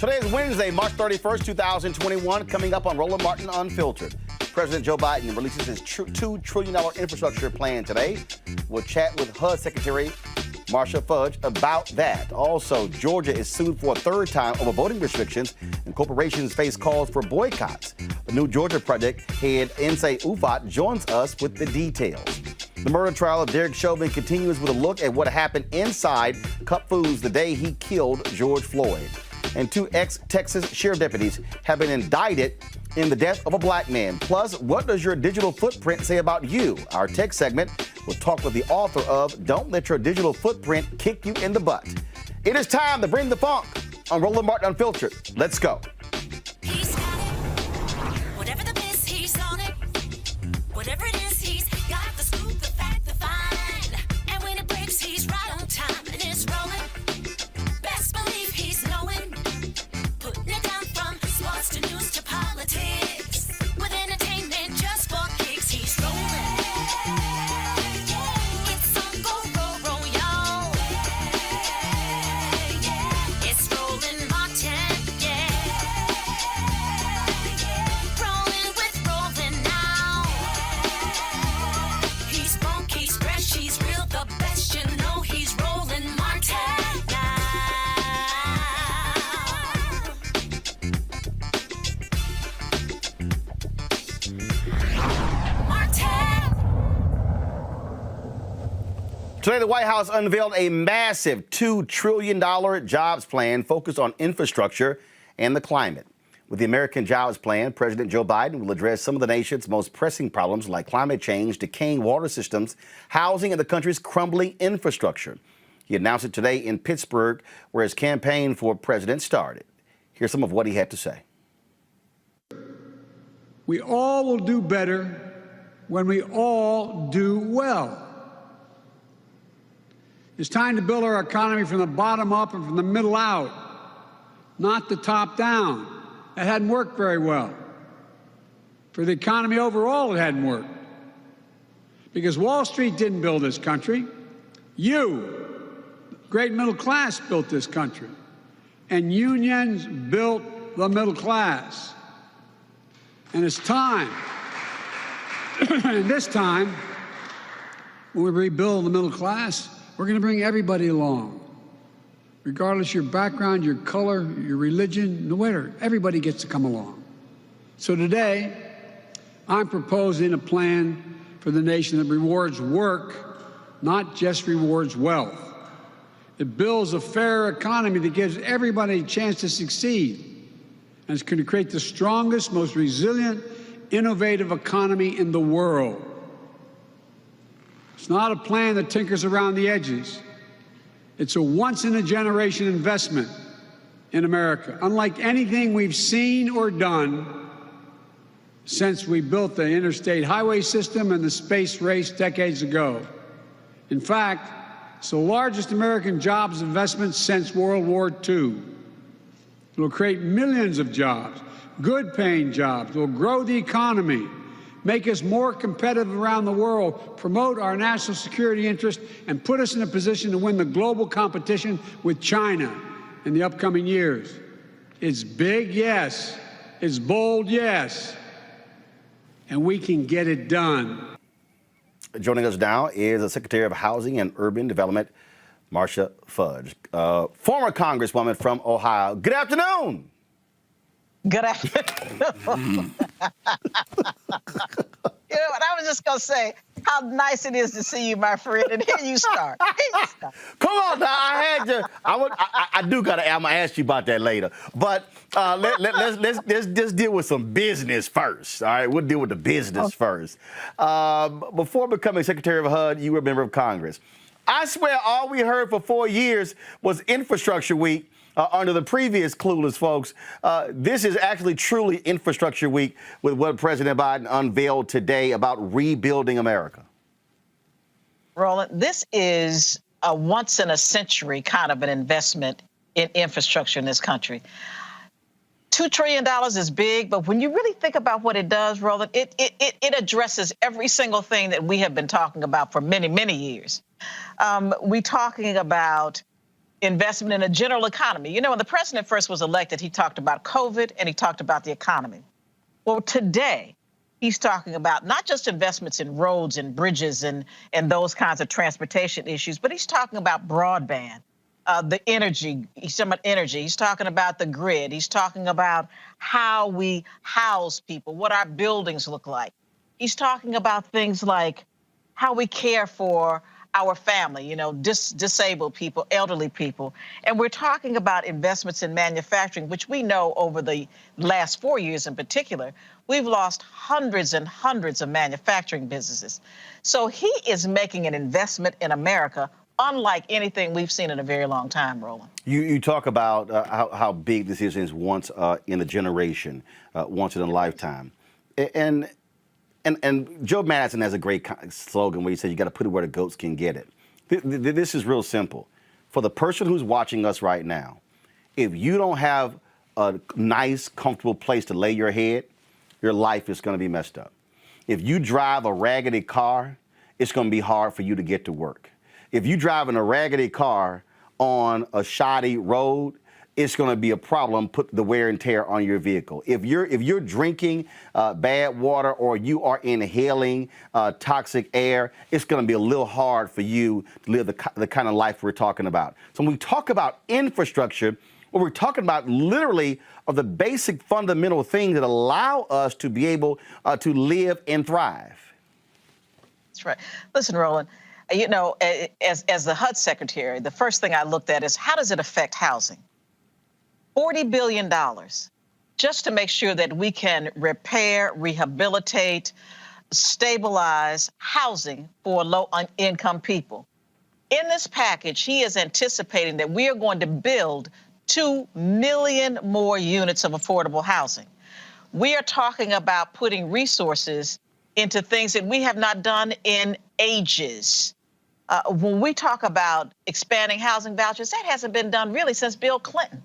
Today is Wednesday, March 31st, 2021. Coming up on Roland Martin Unfiltered. President Joe Biden releases his $2 trillion infrastructure plan today. We'll chat with HUD Secretary Marcia Fudge about that. Also, Georgia is sued for a third time over voting restrictions, and corporations face calls for boycotts. The new Georgia Project head Nsé Ufot joins us with the details. The murder trial of Derek Chauvin continues with a look at what happened inside Cup Foods the day he killed George Floyd. And two ex-Texas sheriff deputies have been indicted in the death of a black man. Plus, what does your digital footprint say about you? Our tech segment will talk with the author of Don't Let Your Digital Footprint Kick You in the Butt. It is time to bring the funk on Roland Martin Unfiltered. Let's go. He's got it. Whatever the biz, he's on it. Whatever it is, he's got the scoop, the fact, the find. And when it breaks, he's right on time and it's rolling. Best believe he's knowing. Putting it down from sports to news to politics. With entertainment just for kicks, he's rolling. It's on go, roll, y'all. It's Roland Martin, rolling with Roland now. He's funky, he's fresh, he's real, the best, you know he's Roland Martin now. Martin. Today, the White House unveiled a massive $2 trillion jobs plan focused on infrastructure and the climate. With the American Jobs Plan, President Joe Biden will address some of the nation's most pressing problems like climate change, decaying water systems, housing, and the country's crumbling infrastructure. He announced it today in Pittsburgh, where his campaign for president started. Here's some of what he had to say. We all will do better when we all do well. It's time to build our economy from the bottom up and from the middle out, not the top down. That hadn't worked very well. For the economy overall, it hadn't worked. Because Wall Street didn't build this country. You, the great middle class, built this country. And unions built the middle class. And it's time, and this time, when we rebuild the middle class, we're going to bring everybody along. Regardless of your background, your color, your religion, no matter, everybody gets to come along. So today, I'm proposing a plan for the nation that rewards work, not just rewards wealth. It builds a fair economy that gives everybody a chance to succeed. And it's going to create the strongest, most resilient, innovative economy in the world. It's not a plan that tinkers around the edges. It's a once-in-a-generation investment in America, unlike anything we've seen or done since we built the interstate highway system and the space race decades ago. In fact, it's the largest American jobs investment since World War II. It will create millions of jobs, good-paying jobs. It will grow the economy, make us more competitive around the world, promote our national security interest, and put us in a position to win the global competition with China in the upcoming years. It's big, yes. It's bold, yes. And we can get it done. Joining us now is the Secretary of Housing and Urban Development, Marcia Fudge, former Congresswoman from Ohio. Good afternoon. Good afternoon. You know what? I was just going to say how nice it is to see you, my friend. And here you start. Come on now. I had you. I do got to. I'm going to ask you about that later. But let's just deal with some business first. All right. We'll deal with the business first. Before becoming Secretary of HUD, you were a member of Congress. I swear all we heard for 4 years was Infrastructure Week under the previous clueless folks. This is actually truly Infrastructure Week with what President Biden unveiled today about rebuilding America. Roland, this is a once-in-a-century kind of an investment in infrastructure in this country. $2 trillion is big, but when you really think about what it does, Roland, it addresses every single thing that we have been talking about for many, many years. We're talking about investment in a general economy. You know, when the president first was elected, he talked about COVID and he talked about the economy. Well, today, he's talking about not just investments in roads and bridges and those kinds of transportation issues, but he's talking about broadband, the energy. He's talking about energy. He's talking about the grid. He's talking about how we house people, what our buildings look like. He's talking about things like how we care for our family, you know, disabled people, elderly people. And we're talking about investments in manufacturing, which we know over the last 4 years in particular, we've lost hundreds and hundreds of manufacturing businesses. So he is making an investment in America unlike anything we've seen in a very long time, Roland. You talk about how big this is once in a generation, once in a lifetime. And Joe Madison has a great slogan where he said, you got to put it where the goats can get it. This is real simple. For the person who's watching us right now, if you don't have a nice, comfortable place to lay your head, your life is going to be messed up. If you drive a raggedy car, it's going to be hard for you to get to work. If you drive in a raggedy car on a shoddy road, it's going to be a problem, put the wear and tear on your vehicle. If you're drinking bad water or you are inhaling toxic air, it's going to be a little hard for you to live the kind of life we're talking about. So when we talk about infrastructure, what we're talking about literally are the basic fundamental things that allow us to be able to live and thrive. That's right. Listen, Roland, you know, as the HUD secretary, the first thing I looked at is how does it affect housing? $40 billion just to make sure that we can repair, rehabilitate, stabilize housing for low-income people. In this package, he is anticipating that we are going to build 2 million more units of affordable housing. We are talking about putting resources into things that we have not done in ages. When we talk about expanding housing vouchers, that hasn't been done really since Bill Clinton.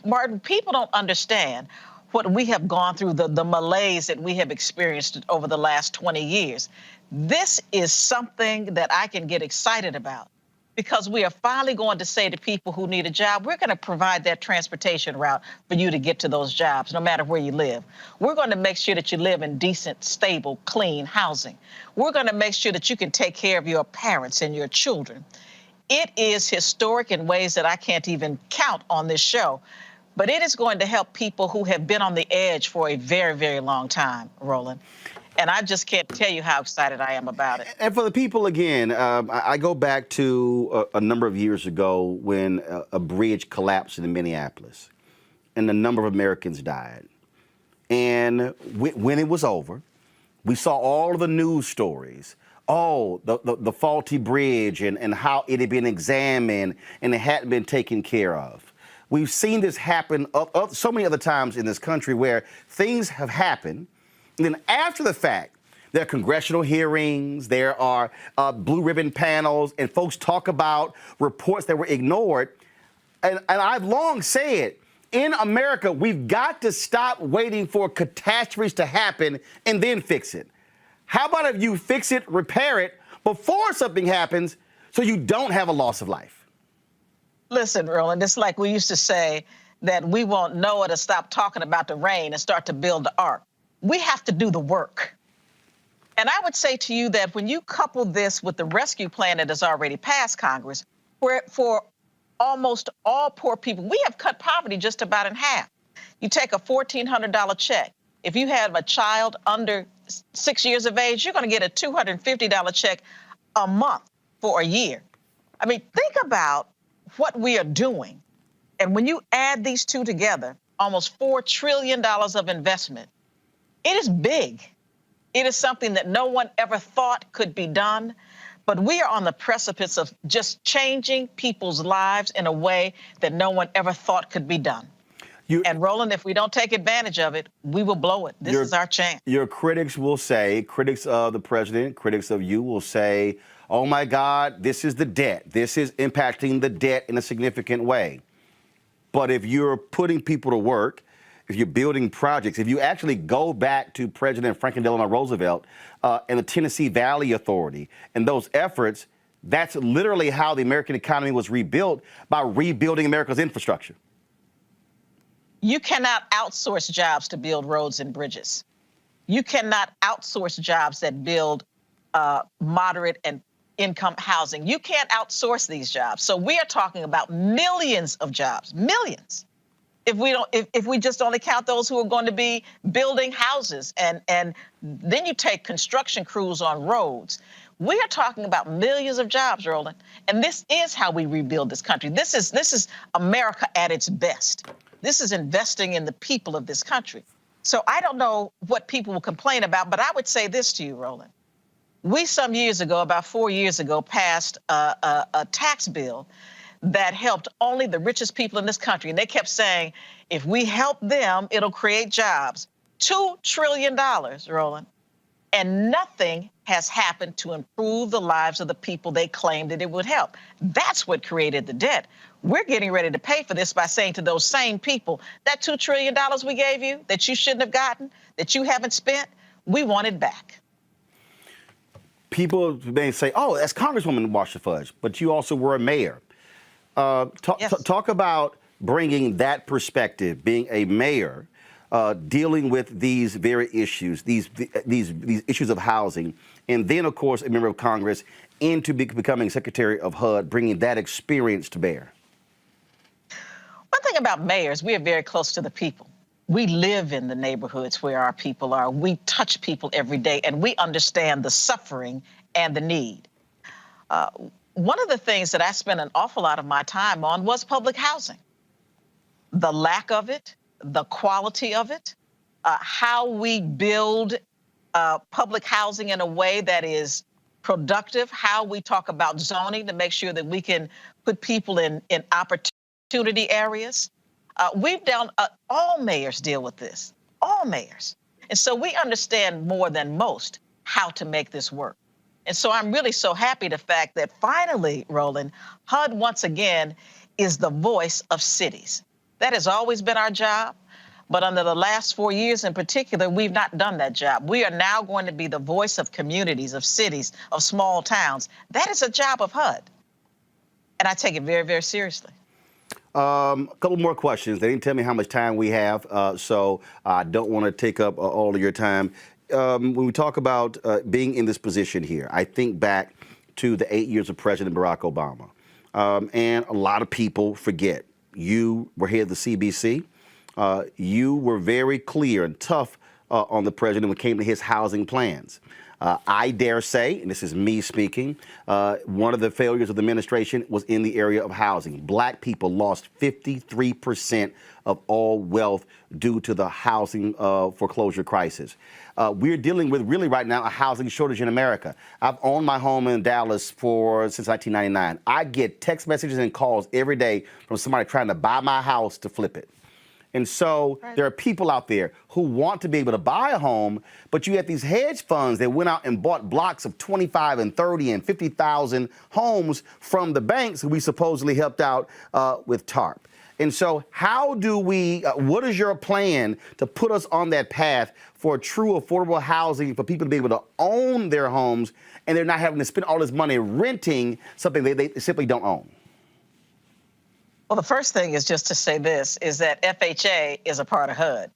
Martin, people don't understand what we have gone through, the malaise that we have experienced over the last 20 years. This is something that I can get excited about because we are finally going to say to people who need a job, we're going to provide that transportation route for you to get to those jobs, no matter where you live. We're going to make sure that you live in decent, stable, clean housing. We're going to make sure that you can take care of your parents and your children. It is historic in ways that I can't even count on this show, but it is going to help people who have been on the edge for a very, very long time, Roland. And I just can't tell you how excited I am about it. And for the people, again, I go back to a number of years ago when a bridge collapsed in Minneapolis and a number of Americans died. And when it was over, we saw all of the news stories. Oh, the faulty bridge and how it had been examined and it hadn't been taken care of. We've seen this happen so many other times in this country where things have happened. And then after the fact, there are congressional hearings, there are blue ribbon panels, and folks talk about reports that were ignored. And I've long said, in America, we've got to stop waiting for catastrophes to happen and then fix it. How about if you fix it, repair it before something happens so you don't have a loss of life? Listen, Roland, it's like we used to say that we want Noah to stop talking about the rain and start to build the ark. We have to do the work. And I would say to you that when you couple this with the rescue plan that has already passed Congress, where for almost all poor people, we have cut poverty just about in half. You take a $1,400 check. If you have a child under 6 years of age, you're going to get a $250 check a month for a year. I mean, think about what we are doing. And when you add these two together, almost $4 trillion of investment, it is big. It is something that no one ever thought could be done. But we are on the precipice of just changing people's lives in a way that no one ever thought could be done. And Roland, if we don't take advantage of it, we will blow it. This is our chance. Your critics will say, critics of the president, critics of you will say, oh my God, this is the debt. This is impacting the debt in a significant way. But if you're putting people to work, if you're building projects, if you actually go back to President Franklin Delano Roosevelt and the Tennessee Valley Authority and those efforts, That's literally how the American economy was rebuilt, by rebuilding America's infrastructure. You cannot outsource jobs to build roads and bridges. You cannot outsource jobs that build moderate and income housing. You can't outsource these jobs. So we are talking about millions of jobs, millions. If we just only count those who are going to be building houses, and then you take construction crews on roads. We are talking about millions of jobs, Roland. And this is how we rebuild this country. This is America at its best. This is investing in the people of this country. So I don't know what people will complain about, but I would say this to you, Roland. We some years ago, about 4 years ago, passed a tax bill that helped only the richest people in this country. And they kept saying, if we help them, it'll create jobs. $2 trillion, Roland. And nothing has happened to improve the lives of the people they claimed that it would help. That's what created the debt. We're getting ready to pay for this by saying to those same people, that $2 trillion we gave you, that you shouldn't have gotten, that you haven't spent, we want it back. People may say, oh, that's Congresswoman Marcia Fudge, but you also were a mayor. Yes. Talk about bringing that perspective, being a mayor, dealing with these very issues, these issues of housing, and then, of course, a member of Congress, into becoming Secretary of HUD, bringing that experience to bear. One thing about mayors, we are very close to the people. We live in the neighborhoods where our people are. We touch people every day, and we understand the suffering and the need. One of the things that I spent an awful lot of my time on was public housing. The lack of it, the quality of it, how we build public housing in a way that is productive, how we talk about zoning to make sure that we can put people in opportunity areas. We've done, all mayors deal with this, all mayors. And so we understand more than most how to make this work. And so I'm really so happy the fact that finally, Roland, HUD once again is the voice of cities. That has always been our job. But under the last 4 years in particular, we've not done that job. We are now going to be the voice of communities, of cities, of small towns. That is a job of HUD. And I take it very, very seriously. A couple more questions. They didn't tell me how much time we have, so I don't want to take up all of your time. When we talk about being in this position here, I think back to the 8 years of President Barack Obama. And a lot of people forget. You were head of the CBC. You were very clear and tough on the president when it came to his housing plans. I dare say, and this is me speaking, one of the failures of the administration was in the area of housing. Black people lost 53% of all wealth due to the housing foreclosure crisis. We're dealing with really right now a housing shortage in America. I've owned my home in Dallas since 1999. I get text messages and calls every day from somebody trying to buy my house to flip it. And so there are people out there who want to be able to buy a home, but you have these hedge funds that went out and bought blocks of 25 and 30 and 50,000 homes from the banks who we supposedly helped out with TARP. And so how do we, what is your plan to put us on that path for true affordable housing for people to be able to own their homes and they're not having to spend all this money renting something they simply don't own? Well, the first thing is just to say this, is that FHA is a part of HUD.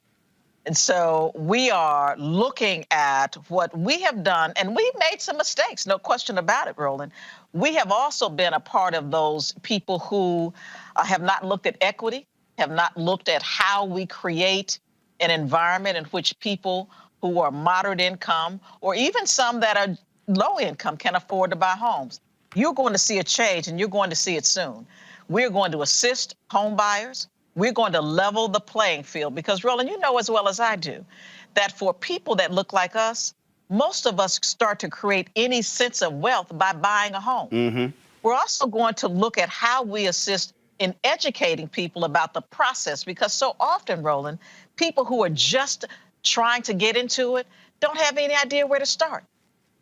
And so we are looking at what we have done, and we've made some mistakes, no question about it, Roland. We have also been a part of those people who have not looked at equity, have not looked at how we create an environment in which people who are moderate income, or even some that are low income, can afford to buy homes. You're going to see a change, and you're going to see it soon. We're going to assist home buyers. We're going to level the playing field because, Roland, you know as well as I do that for people that look like us, most of us start to create any sense of wealth by buying a home. Mm-hmm. We're also going to look at how we assist in educating people about the process because so often, Roland, people who are just trying to get into it don't have any idea where to start.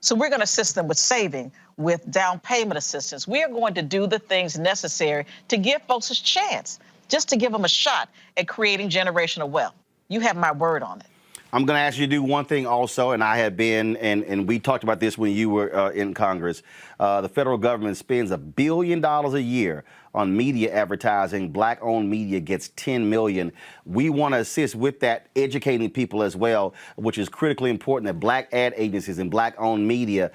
So we're going to assist them with saving, with down payment assistance. We are going to do the things necessary to give folks a chance, just to give them a shot at creating generational wealth. You have my word on it. I'm going to ask you to do one thing also, and I have been, and we talked about this when you were in Congress. The federal government spends $1 billion a year on media advertising. Black-owned media gets $10 million. We want to assist with that, educating people as well, which is critically important that black ad agencies and black-owned media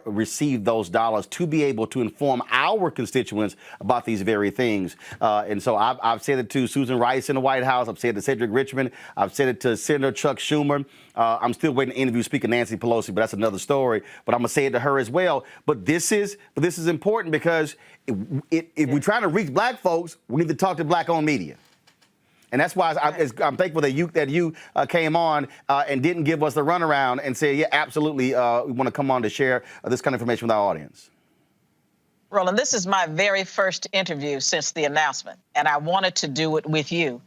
receive those dollars to be able to inform our constituents about these very things. And so I've said it to Susan Rice in the White House. I've said it to Cedric Richmond. I've said it to Senator Chuck Schumer. I'm still waiting to interview Speaker Nancy Pelosi, but that's another story. But I'm going to say it to her as well. But this is important because if we're trying to reach black folks, we need to talk to black-owned media. And that's why I'm thankful that you came on and didn't give us the runaround and say, yeah, absolutely, we want to come on to share this kind of information with our audience. Roland, this is my very first interview since the announcement, and I wanted to do it with you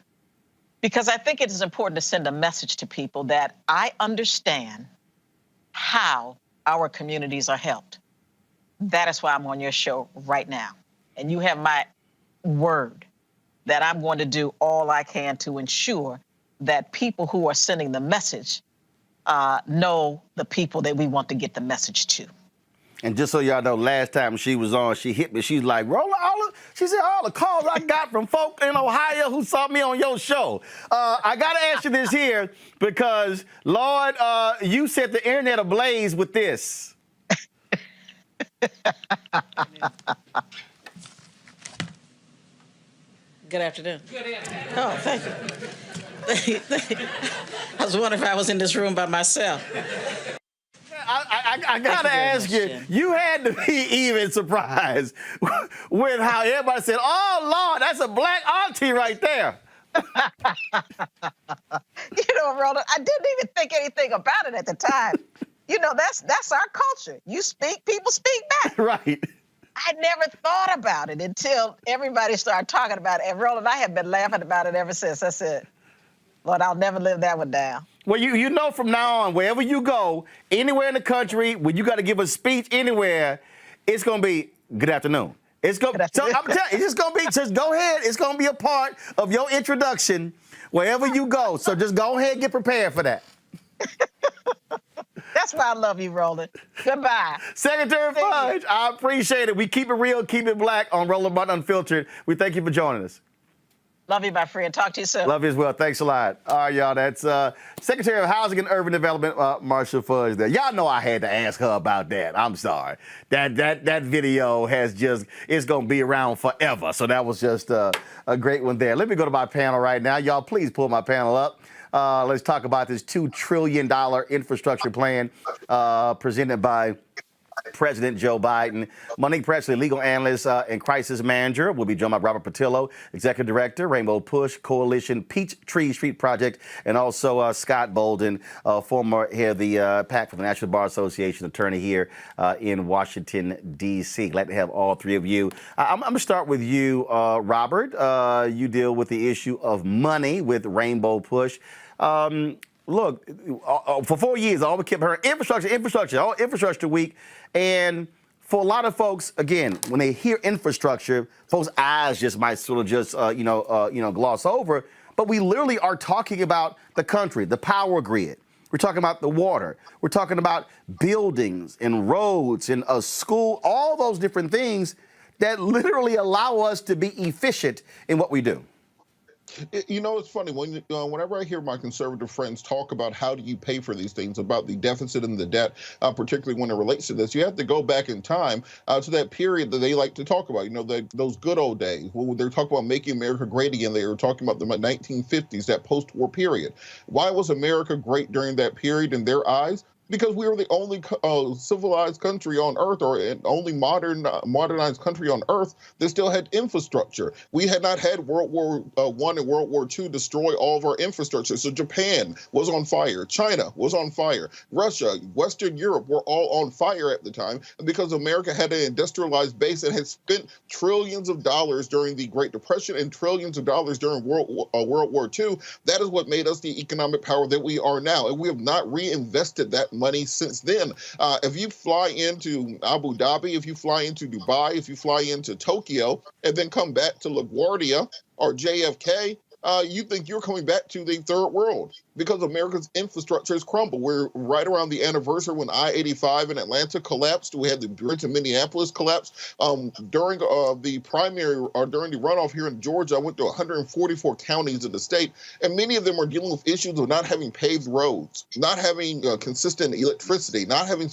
because I think it is important to send a message to people that I understand how our communities are helped. That is why I'm on your show right now. And you have my word that I'm going to do all I can to ensure that people who are sending the message know the people that we want to get the message to. And just so y'all know, last time she was on, she hit me. She's like, Roland, she said, all the calls I got from folk in Ohio who saw me on your show. I got to ask you this here because, Lord, you set the internet ablaze with this. Good afternoon. Good afternoon. Oh, thank you. I was wondering if I was in this room by myself. I gotta ask you, you had to be even surprised with how everybody said, oh, Lord, that's a black auntie right there. Roland, I didn't even think anything about it at the time. That's our culture. You speak, people speak back. Right. I never thought about it until everybody started talking about it. And Roland, I have been laughing about it ever since. I said, Lord, I'll never live that one down. Well, you know from now on, wherever you go, anywhere in the country, when you got to give a speech anywhere, it's going to be good afternoon. It's going. So I'm telling you, it's just going to be. Just go ahead. It's going to be a part of your introduction wherever you go. So just go ahead and get prepared for that. That's why I love you, Roland. Goodbye. Secretary Fudge, I appreciate it. We keep it real, keep it black on Roland Martin Unfiltered. We thank you for joining us. Love you, my friend. Talk to you soon. Love you as well. Thanks a lot. All right, y'all. That's Secretary of Housing and Urban Development, Marcia Fudge there. Y'all know I had to ask her about that. I'm sorry. That video it's going to be around forever. So that was just a great one there. Let me go to my panel right now. Y'all, please pull my panel up. Let's talk about this $2 trillion infrastructure plan presented by President Joe Biden. Monique Presley, legal analyst and crisis manager, will be joined by Robert Patillo, executive director, Rainbow Push Coalition, Peachtree Street Project, and also Scott Bolden, former head of the PAC for the National Bar Association, attorney here in Washington, D.C. Glad to have all three of you. I'm going to start with you, Robert. You deal with the issue of money with Rainbow Push. Look, for 4 years, I always kept hearing infrastructure week. And for a lot of folks, again, when they hear infrastructure, folks' eyes just might sort of gloss over. But we literally are talking about the country, the power grid. We're talking about the water. We're talking about buildings and roads and a school, all those different things that literally allow us to be efficient in what we do. It's funny whenever I hear my conservative friends talk about how do you pay for these things, about the deficit and the debt, particularly when it relates to this, you have to go back in time to that period that they like to talk about. Those good old days when they're talking about making America great again. They were talking about the 1950s, that post-war period. Why was America great during that period in their eyes? Because we were the only civilized country on Earth, or only modernized country on Earth that still had infrastructure. We had not had World War I and World War II destroy all of our infrastructure. So Japan was on fire. China was on fire. Russia, Western Europe were all on fire at the time because America had an industrialized base and had spent trillions of dollars during the Great Depression and trillions of dollars during World War II. That is what made us the economic power that we are now. And we have not reinvested that money since then. If you fly into Abu Dhabi, if you fly into Dubai, if you fly into Tokyo, and then come back to LaGuardia or JFK, you think you're coming back to the third world because America's infrastructure has crumbled. We're right around the anniversary when I-85 in Atlanta collapsed. We had the bridge in Minneapolis collapse. During the primary or during the runoff here in Georgia, I went to 144 counties in the state, and many of them are dealing with issues of not having paved roads, not having consistent electricity, not having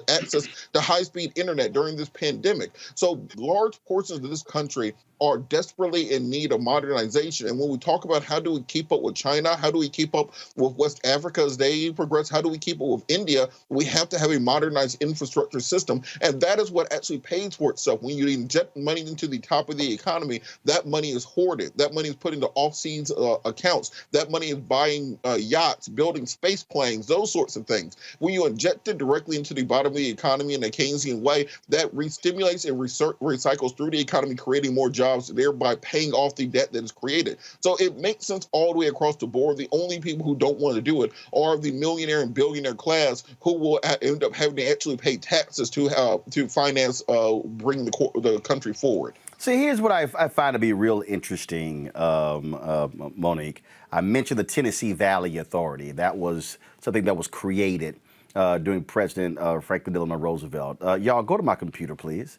access to high-speed internet during this pandemic. So large portions of this country are desperately in need of modernization. And when we talk about how do we keep up with China, how do we keep up with West Africa as they progress, how do we keep up with India, we have to have a modernized infrastructure system. And that is what actually pays for itself. When you inject money into the top of the economy, that money is hoarded. That money is put into off-seas accounts. That money is buying yachts, building space planes, those sorts of things. When you inject it directly into the bottom of the economy in a Keynesian way, that re-stimulates and recycles through the economy, creating more jobs, thereby paying off the debt that is created. So it makes sense all the way across the board. The only people who don't want to do it are the millionaire and billionaire class, who will end up having to actually pay taxes to finance bring the country forward. See, here's what I find to be real interesting, Monique. I mentioned the Tennessee Valley Authority. That was something that was created during President Franklin Delano Roosevelt. Y'all, go to my computer, please.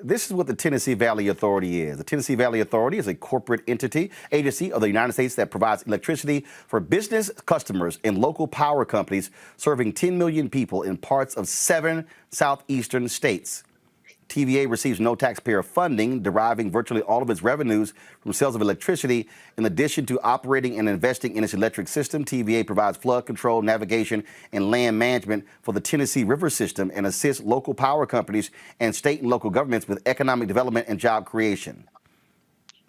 This is what the Tennessee Valley Authority is. The Tennessee Valley Authority is a corporate agency of the United States that provides electricity for business customers and local power companies serving 10 million people in parts of 7 southeastern states. TVA receives no taxpayer funding, deriving virtually all of its revenues from sales of electricity. In addition to operating and investing in its electric system, TVA provides flood control, navigation, and land management for the Tennessee River system and assists local power companies and state and local governments with economic development and job creation.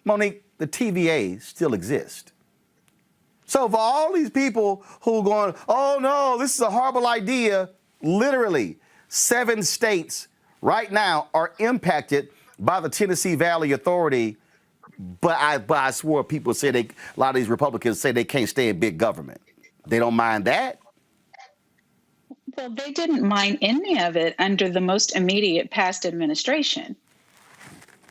Monique, the TVA still exists. So for all these people who are going, oh no, this is a horrible idea, literally 7 states right now are impacted by the Tennessee Valley Authority, but I swore people say a lot of these Republicans say they can't stay in big government. They don't mind that. Well, they didn't mind any of it under the most immediate past administration.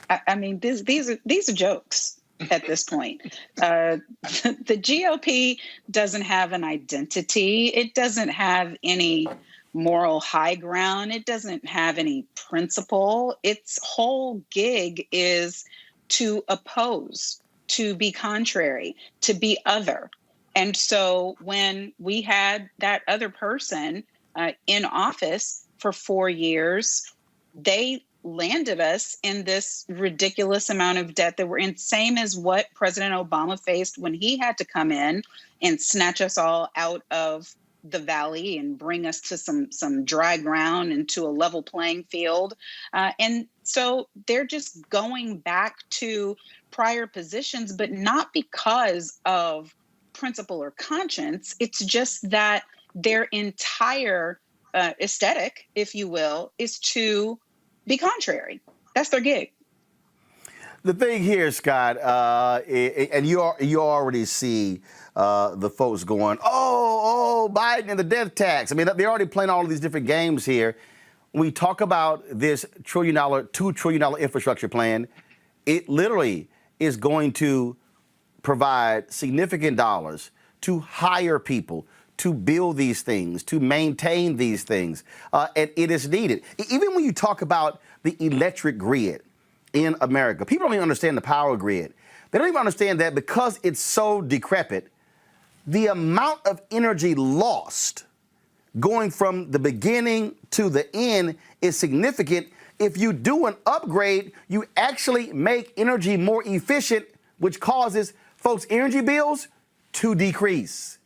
I mean, these are jokes at this point. The GOP doesn't have an identity. It doesn't have any moral high ground. It doesn't have any principle. Its whole gig is to oppose, to be contrary, to be other. And so when we had that other person in office for 4 years, they landed us in this ridiculous amount of debt that we're in, same as what President Obama faced when he had to come in and snatch us all out of the valley and bring us to some dry ground and to a level playing field. And so they're just going back to prior positions, but not because of principle or conscience. It's just that their entire aesthetic, if you will, is to be contrary. That's their gig. The thing here, Scott, and you already see the folks going, oh, Biden and the death tax. I mean, they're already playing all of these different games here. When we talk about this $2 trillion infrastructure plan, it literally is going to provide significant dollars to hire people, to build these things, to maintain these things, and it is needed. Even when you talk about the electric grid in America, people don't even understand the power grid. They don't even understand that because it's so decrepit, the amount of energy lost going from the beginning to the end is significant. If you do an upgrade, you actually make energy more efficient, which causes folks' energy bills to decrease.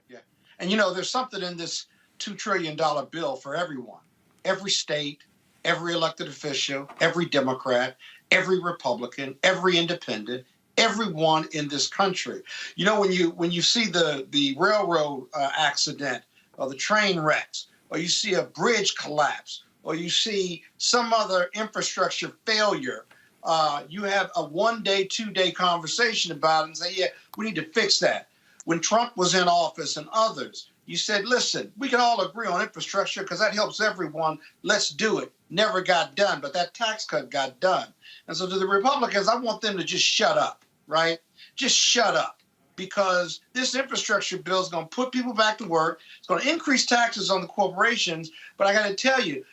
Yeah. And there's something in this $2 trillion bill for everyone, every state, every elected official, every Democrat, every Republican, every independent, everyone in this country. When you see the railroad accident or the train wrecks, or you see a bridge collapse, or you see some other infrastructure failure, you have a 1 day, 2 day conversation about it and say, yeah, we need to fix that. When Trump was in office and others, you said, listen, we can all agree on infrastructure because that helps everyone. Let's do it. Never got done, but that tax cut got done. And so to the Republicans, I want them to just shut up, right? just shut up, because this infrastructure bill is going to put people back to work. It's going to increase taxes on the corporations. But I got to tell you,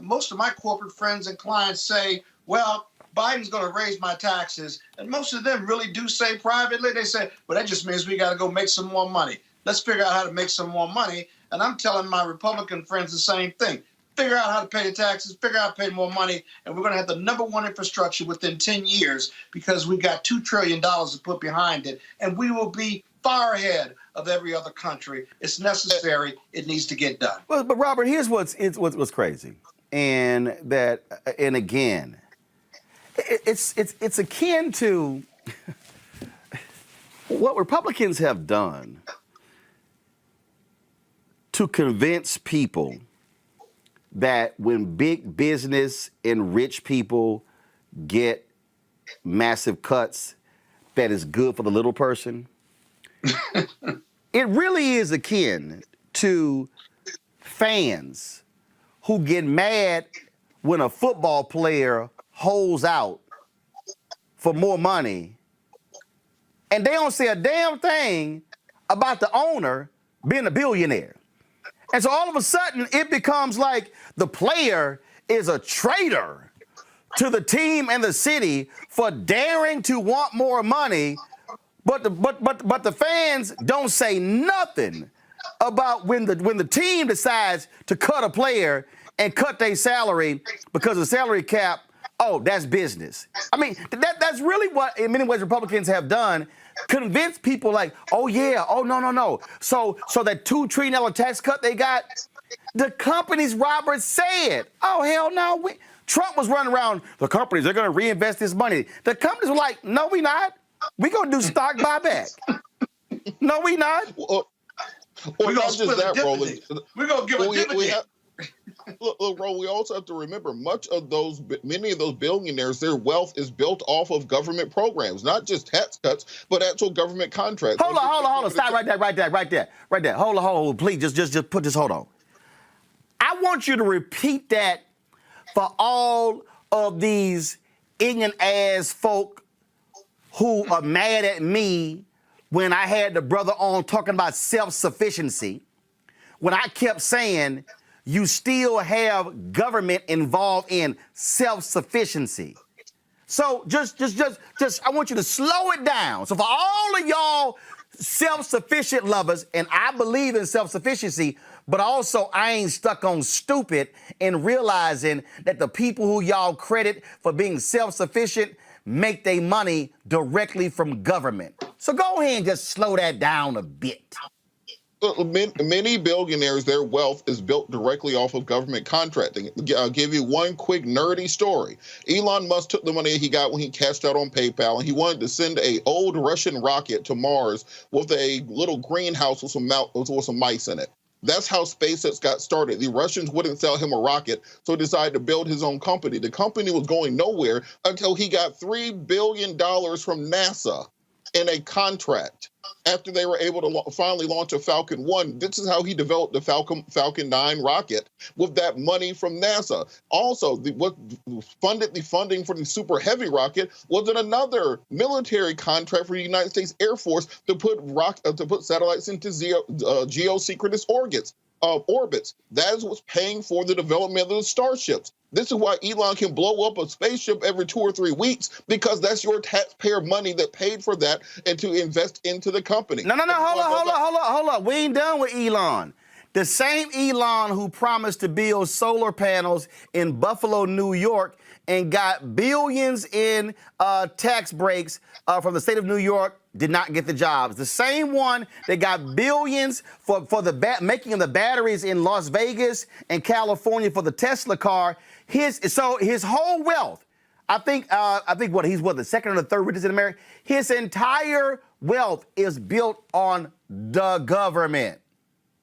most of my corporate friends and clients say, well, Biden's going to raise my taxes. And most of them really do say privately, they say, well, that just means we got to go make some more money. Let's figure out how to make some more money. And I'm telling my Republican friends the same thing. Figure out how to pay the taxes, figure out how to pay more money, and we're going to have the #1 infrastructure within 10 years because we've got $2 trillion to put behind it, and we will be far ahead of every other country. It's necessary. It needs to get done. Well, but Robert, here's what's crazy, and again, it's akin to what Republicans have done to convince people that when big business and rich people get massive cuts, that is good for the little person. It really is akin to fans who get mad when a football player holds out for more money and they don't say a damn thing about the owner being a billionaire. And so all of a sudden, it becomes like the player is a traitor to the team and the city for daring to want more money, but the fans don't say nothing about when the team decides to cut a player and cut their salary because of the salary cap. Oh, that's business. I mean, that's really what, in many ways, Republicans have done. Convince people like, oh yeah, oh no. So that $2 trillion tax cut they got, the companies Robert said, oh hell no. Trump was running around, the companies, they're gonna reinvest this money. The companies were like, no, we not. We gonna do stock buyback. No, we not. We're gonna split that, Roland. We're gonna give a dividend. Look, Roland, we also have to remember many of those billionaires, their wealth is built off of government programs, not just tax cuts, but actual government contracts. Hold on. Stop right there. Hold on. Please, just put this, hold on. I want you to repeat that for all of these ignorant ass folk who are mad at me when I had the brother on talking about self-sufficiency, when I kept saying you still have government involved in self-sufficiency. So just I want you to slow it down. So for all of y'all self-sufficient lovers, and I believe in self-sufficiency, but also I ain't stuck on stupid and realizing that the people who y'all credit for being self-sufficient make their money directly from government. So go ahead and just slow that down a bit. Many billionaires, their wealth is built directly off of government contracting. I'll give you one quick nerdy story. Elon Musk took the money he got when he cashed out on PayPal, and he wanted to send an old Russian rocket to Mars with a little greenhouse with some mice in it. That's how SpaceX got started. The Russians wouldn't sell him a rocket, so he decided to build his own company. The company was going nowhere until he got $3 billion from NASA in a contract after they were able to finally launch a Falcon 1. This is how he developed the Falcon 9 rocket, with that money from NASA. Also, what funded the funding for the Super Heavy rocket was another military contract for the United States Air Force to put satellites into geosynchronous orbits. That is what's paying for the development of the starships. This is why Elon can blow up a spaceship every 2 or 3 weeks, because that's your taxpayer money that paid for that and to invest into the company. No, hold on. We ain't done with Elon. The same Elon who promised to build solar panels in Buffalo, New York, and got billions in tax breaks from the state of New York did not get the jobs. The same one that got billions for the making of the batteries in Las Vegas and California for the Tesla car. His whole wealth, I think he's the second or the third richest in America. His entire wealth is built on the government.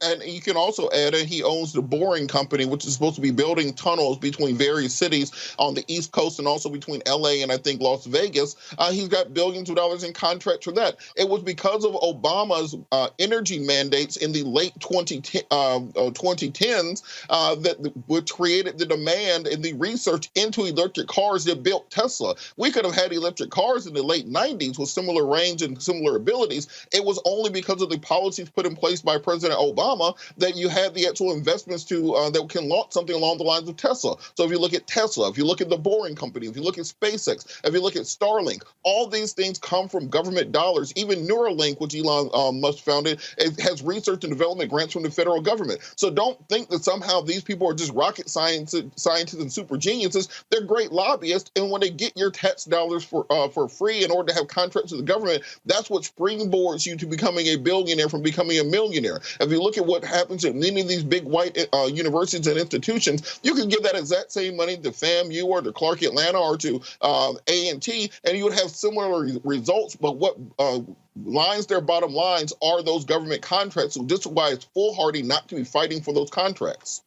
And you can also add in he owns the Boring Company, which is supposed to be building tunnels between various cities on the East Coast and also between LA and I think Las Vegas. He's got billions of dollars in contracts for that. It was because of Obama's energy mandates in the late 2010s which created the demand and the research into electric cars that built Tesla. We could have had electric cars in the late 90s with similar range and similar abilities. It was only because of the policies put in place by President Obama that you had the actual investments to that can launch something along the lines of Tesla. So if you look at Tesla, if you look at the Boring Company, if you look at SpaceX, if you look at Starlink, all these things come from government dollars. Even Neuralink, which Elon Musk founded, it has research and development grants from the federal government. So don't think that somehow these people are just rocket scientists and super geniuses. They're great lobbyists, and when they get your tax dollars for free in order to have contracts with the government, that's what springboards you to becoming a billionaire from becoming a millionaire. If you look at what happens at many of these big white universities and institutions, you can give that exact same money to FAMU or to Clark Atlanta or to A&T, and you would have similar results. But what lines their bottom lines are those government contracts. So this is why it's foolhardy not to be fighting for those contracts.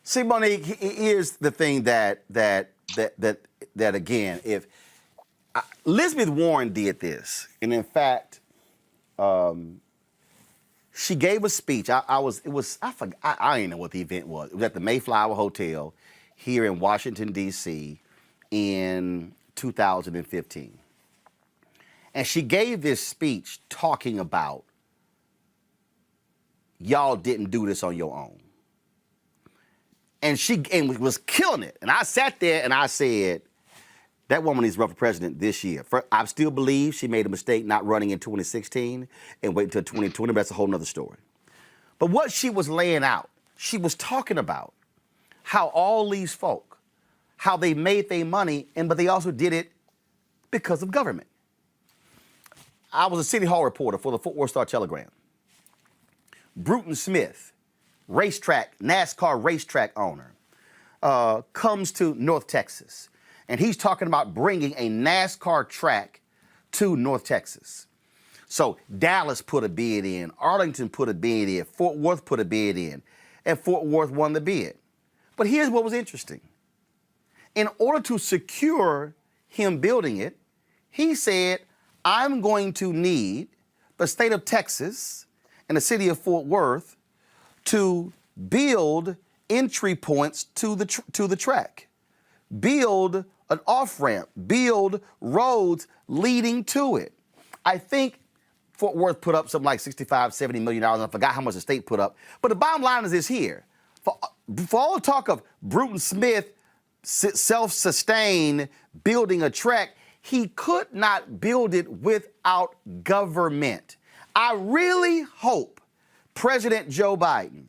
See, Monique, here's the thing that again, if Elizabeth Warren did this, and in fact, she gave a speech. I forgot. I didn't know what the event was. It was at the Mayflower Hotel here in Washington, D.C. in 2015. And she gave this speech talking about y'all didn't do this on your own. And she was killing it. And I sat there and I said, that woman is run for president this year. I still believe she made a mistake not running in 2016 and wait until 2020, but that's a whole nother story. But what she was laying out, she was talking about how all these folk, how they made their money, but they also did it because of government. I was a City Hall reporter for the Fort Worth Star-Telegram. Bruton Smith, NASCAR racetrack owner, comes to North Texas. And he's talking about bringing a NASCAR track to North Texas. So Dallas put a bid in, Arlington put a bid in, Fort Worth put a bid in, and Fort Worth won the bid. But here's what was interesting. In order to secure him building it, he said, I'm going to need the state of Texas and the city of Fort Worth to build entry points to the track, build an off-ramp, build roads leading to it. I think Fort Worth put up something like $65, $70 million. I forgot how much the state put up. But the bottom line is this here. For all the talk of Bruton Smith self-sustained building a track, he could not build it without government. I really hope President Joe Biden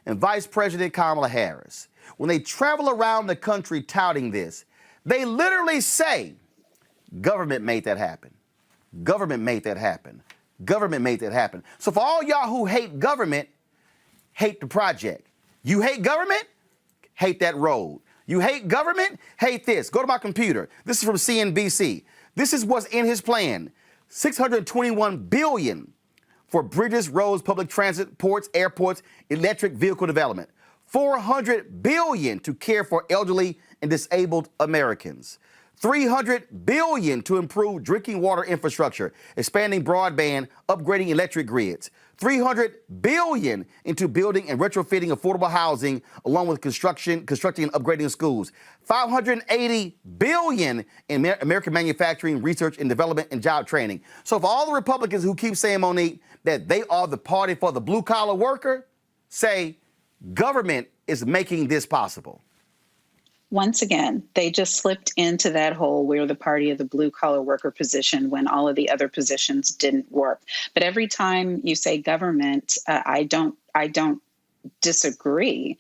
and Vice President Kamala Harris, when they travel around the country touting this, they literally say, government made that happen. Government made that happen. Government made that happen. So for all y'all who hate government, hate the project. You hate government? Hate that road. You hate government? Hate this. Go to my computer. This is from CNBC. This is what's in his plan. $621 billion for bridges, roads, public transit, ports, airports, electric vehicle development. $400 billion to care for elderly and disabled Americans. $300 billion to improve drinking water infrastructure, expanding broadband, upgrading electric grids. $300 billion into building and retrofitting affordable housing, along with constructing and upgrading schools. $580 billion in American manufacturing, research and development, and job training. So for all the Republicans who keep saying, Monique, that they are the party for the blue-collar worker, say government is making this possible. Once again, they just slipped into that hole where the party of the blue collar worker position when all of the other positions didn't work. But every time you say government, I don't disagree.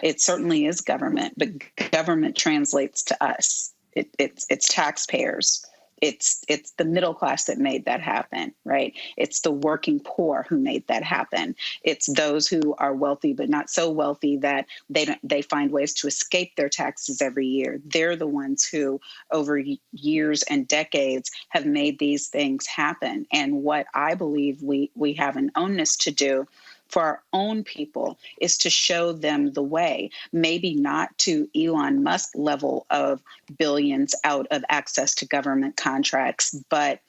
It certainly is government, but government translates to us. It's taxpayers. It's the middle class that made that happen, right? It's the working poor who made that happen. It's those who are wealthy but not so wealthy that they find ways to escape their taxes every year. They're the ones who, over years and decades, have made these things happen. And what I believe we have an onus to do for our own people is to show them the way, maybe not to Elon Musk level of billions out of access to government contracts, but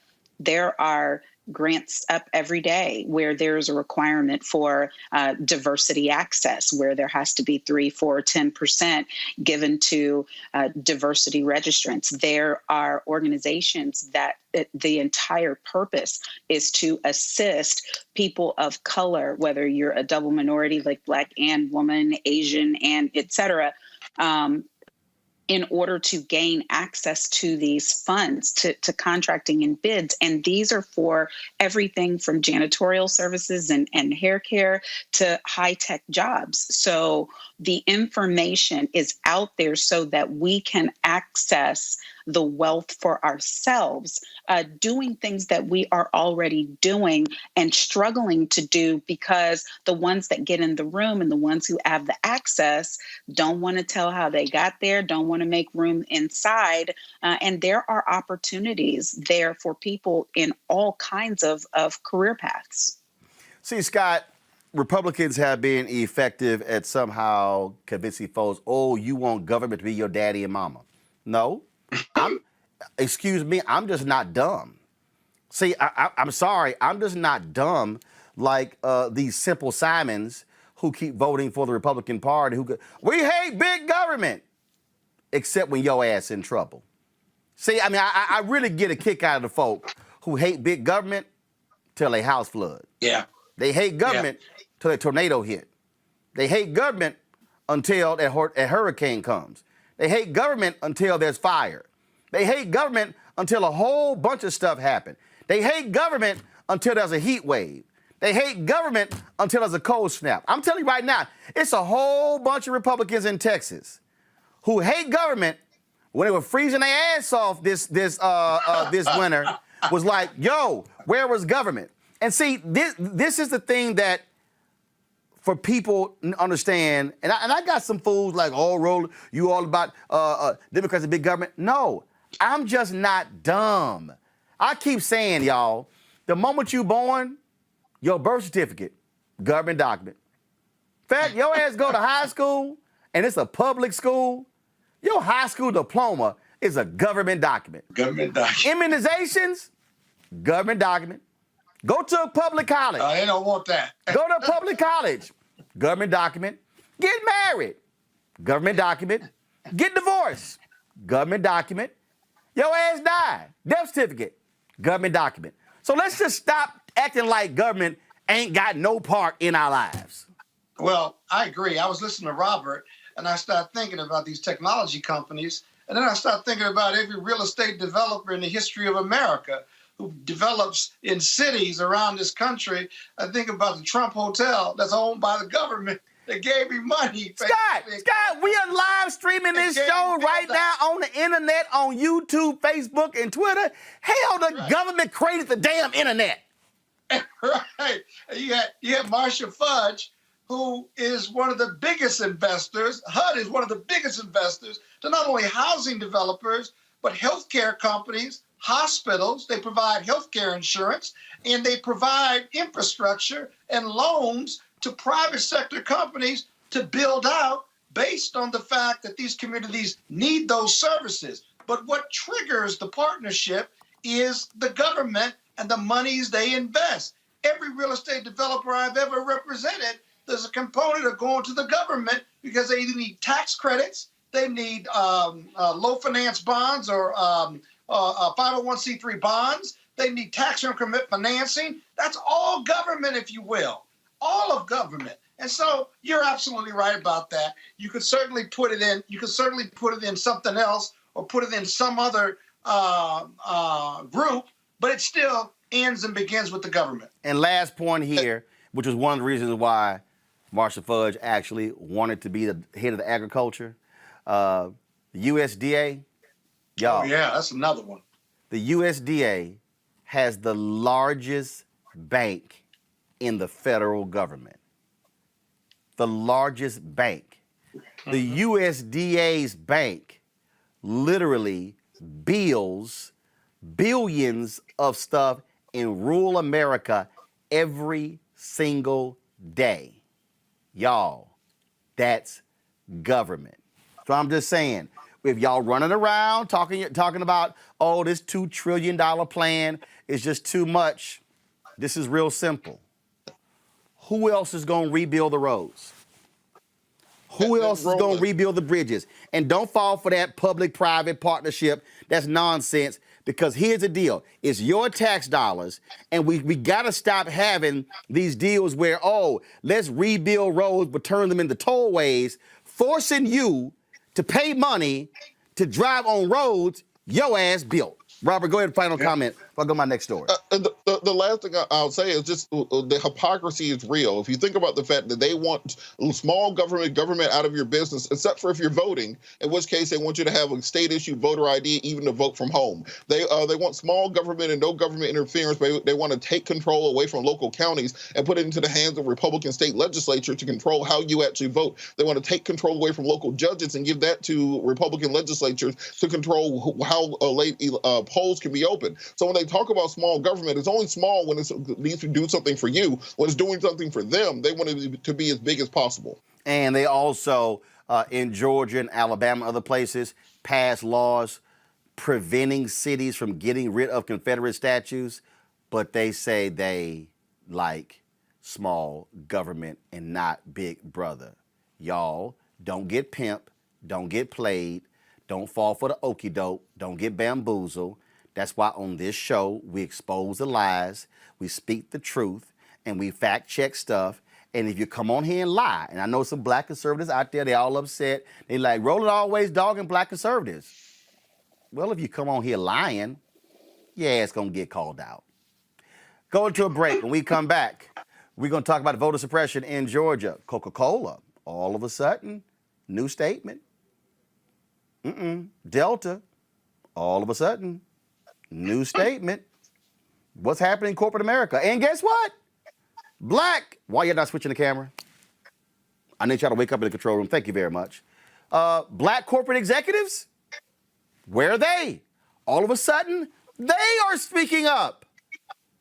there are grants up every day where there's a requirement for diversity access, where there has to be 3, 4, 10% given to diversity registrants. There are organizations that the entire purpose is to assist people of color, whether you're a double minority like Black and woman, Asian, and et cetera, in order to gain access to these funds, to contracting and bids. And these are for everything from janitorial services and hair care to high-tech jobs. So the information is out there so that we can access the wealth for ourselves, doing things that we are already doing and struggling to do because the ones that get in the room and the ones who have the access don't want to tell how they got there, don't want to make room inside. And there are opportunities there for people in all kinds of career paths. See, Scott, Republicans have been effective at somehow convincing folks, oh, you want government to be your daddy and mama. No. Excuse me, I'm just not dumb. See, I'm sorry, I'm just not dumb like these simple Simons who keep voting for the Republican Party. We hate big government, except when your ass in trouble. See, I mean, I really get a kick out of the folk who hate big government till a house flood. Yeah. They hate government till a tornado hit. They hate government until a hurricane comes. They hate government until there's fire. They hate government until a whole bunch of stuff happens. They hate government until there's a heat wave. They hate government until there's a cold snap. I'm telling you right now, it's a whole bunch of Republicans in Texas who hate government when they were freezing their ass off this winter, was like, yo, where was government? And see, this is the thing that for people to understand, and I got some fools like, oh, Roland, you all about Democrats and big government. No, I'm just not dumb. I keep saying, y'all, the moment you born, your birth certificate, government document. In fact, your ass go to high school, and it's a public school, your high school diploma is a government document. Government document. Immunizations, government document. Go to a public college. They don't want that. Go to a public college. Government document. Get married. Government document. Get divorced. Government document. Your ass died. Death certificate. Government document. So let's just stop acting like government ain't got no part in our lives. Well, I agree. I was listening to Robert, and I started thinking about these technology companies, and then I started thinking about every real estate developer in the history of America who develops in cities around this country. I think about the Trump Hotel that's owned by the government. They gave me money. Scott, we are live streaming this show right now on the internet, on YouTube, Facebook, and Twitter. Hell, the government created the damn internet. Right. You had Marcia Fudge, who is one of the biggest investors. HUD is one of the biggest investors to not only housing developers, but healthcare companies, hospitals. They provide healthcare insurance, and they provide infrastructure and loans to private sector companies to build out based on the fact that these communities need those services. But what triggers the partnership is the government and the monies they invest. Every real estate developer I've ever represented, there's a component of going to the government because they either need tax credits, they need low finance bonds or 501c3 bonds, they need tax increment financing. That's all government, if you will, all of government. And so you're absolutely right about that. You could certainly put it in. You could certainly put it in something else or put it in some other group, but it still ends and begins with the government. And last point here, which was one of the reasons why Marcia Fudge actually wanted to be the head of the agriculture, the USDA, y'all. Oh, yeah, that's another one. The USDA has the largest bank in the federal government. The largest bank. The USDA's bank literally bills billions of stuff in rural America every single day. Y'all, that's government. So I'm just saying, if y'all running around talking about, oh, this $2 trillion plan is just too much, this is real simple. Who else is going to rebuild the roads? Who else is going to rebuild the bridges? And don't fall for that public-private partnership. That's nonsense. Because here's the deal. It's your tax dollars, and we got to stop having these deals where, oh, let's rebuild roads but turn them into tollways, forcing you to pay money to drive on roads your ass built. Robert, go ahead and final comment. I'll go to my next story. The last thing I'll say is just the hypocrisy is real. If you think about the fact that they want small government out of your business, except for if you're voting, in which case they want you to have a state-issued voter ID, even to vote from home. They want small government and no government interference. They want to take control away from local counties and put it into the hands of Republican state legislature to control how you actually vote. They want to take control away from local judges and give that to Republican legislatures to control how polls can be open. So when they talk about small government, it's only small when it needs to do something for you. When it's doing something for them, they want it to be as big as possible. And they also, in Georgia and Alabama and other places, passed laws preventing cities from getting rid of Confederate statues, but they say they like small government and not Big Brother. Y'all, don't get pimped, don't get played, don't fall for the okie doke, don't get bamboozled. That's why on this show, we expose the lies, we speak the truth, and we fact check stuff. And if you come on here and lie, and I know some black conservatives out there, they all upset. They like, Roland always dogging black conservatives. Well, if you come on here lying, yeah, it's going to get called out. Going to a break. When we come back, we're going to talk about voter suppression in Georgia. Coca-Cola, all of a sudden, new statement. Delta, all of a sudden, new statement. What's happening in corporate America? And guess what? Black. Why you're not switching the camera? I need y'all to wake up in the control room. Thank you very much. Black corporate executives? Where are they? All of a sudden, they are speaking up.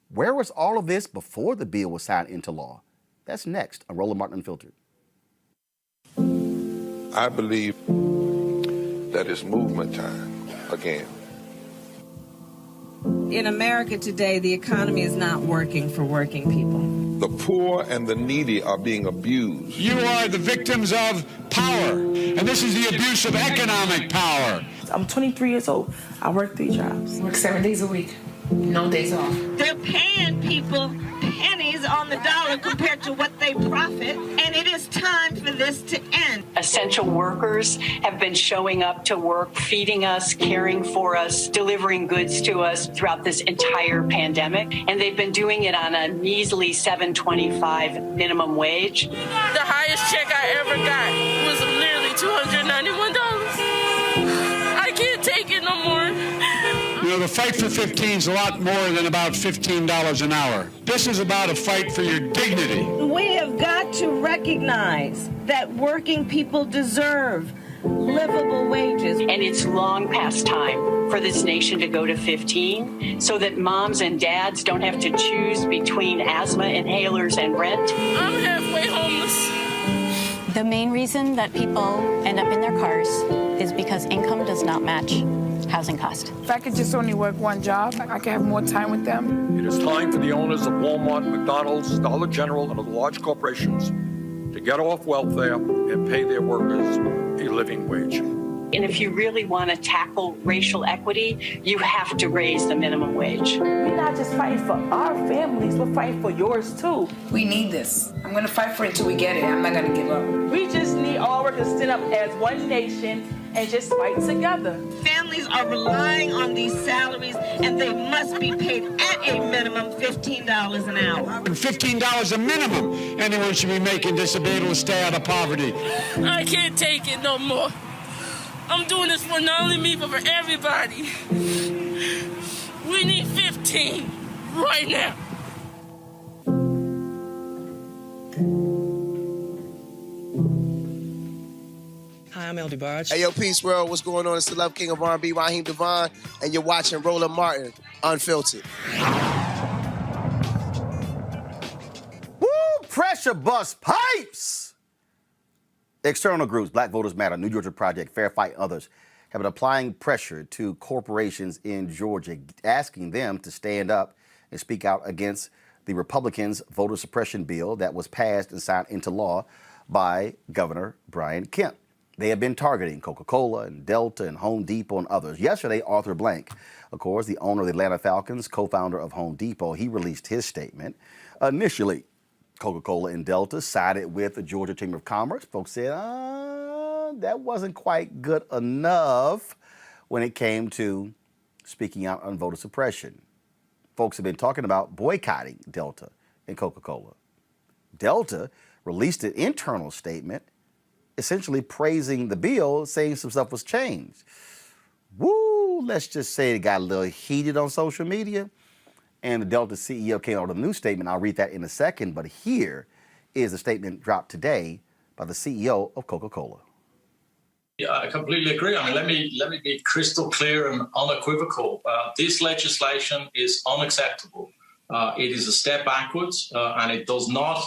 Where was all of this before the bill was signed into law? That's next on Roland Martin Unfiltered. I believe that it's movement time again. In America today, the economy is not working for working people. The poor and the needy are being abused. You are the victims of power, and this is the abuse of economic power. I'm 23 years old. I work 3 jobs. Work 7 days a week. No days off. They're paying people pennies on the dollar compared to what they profit, and it is time for this to end. Essential workers have been showing up to work, feeding us, caring for us, delivering goods to us throughout this entire pandemic, and they've been doing it on a measly $7.25 minimum wage. The highest check I ever got was literally $291. I can't take it no more. You know, the fight for 15 is a lot more than about $15 an hour. This is about a fight for your dignity. We have got to recognize that working people deserve livable wages. And it's long past time for this nation to go to 15 so that moms and dads don't have to choose between asthma inhalers and rent. I'm halfway homeless. The main reason that people end up in their cars is because income does not match housing cost. If I could just only work one job, I could have more time with them. It is time for the owners of Walmart, McDonald's, Dollar General, and other large corporations to get off welfare and pay their workers a living wage. And if you really want to tackle racial equity, you have to raise the minimum wage. We're not just fighting for our families, we're fighting for yours too. We need this. I'm going to fight for it until we get it. I'm not going to give up. We just need all workers to stand up as one nation and just fight together. Families are relying on these salaries, and they must be paid at a minimum $15 an hour. $15 a minimum. Anyone should be making this to be able to stay out of poverty. I can't take it no more. I'm doing this for not only me, but for everybody. We need 15 right now. Hi, I'm El DeBarge. Hey, yo, Peace World. What's going on? It's the Love King of R&B, Raheem Devon, and you're watching Roland Martin Unfiltered. Woo! Pressure Marcia bust pipes. External groups, Black Voters Matter, New Georgia Project, Fair Fight, others have been applying pressure to corporations in Georgia, asking them to stand up and speak out against the Republicans' voter suppression bill that was passed and signed into law by Governor Brian Kemp. They have been targeting Coca-Cola and Delta and Home Depot and others. Yesterday, Arthur Blank, of course, the owner of the Atlanta Falcons, co-founder of Home Depot, he released his statement. Initially, Coca-Cola and Delta sided with the Georgia Chamber of Commerce. Folks said, that wasn't quite good enough when it came to speaking out on voter suppression. Folks have been talking about boycotting Delta and Coca-Cola. Delta released an internal statement essentially praising the bill, saying some stuff was changed. Woo, let's just say it got a little heated on social media. And the Delta CEO came out with a new statement. I'll read that in a second. But here is a statement dropped today by the CEO of Coca-Cola. Yeah, I completely agree. I mean, let me be crystal clear and unequivocal. This legislation is unacceptable. It is a step backwards, and it does not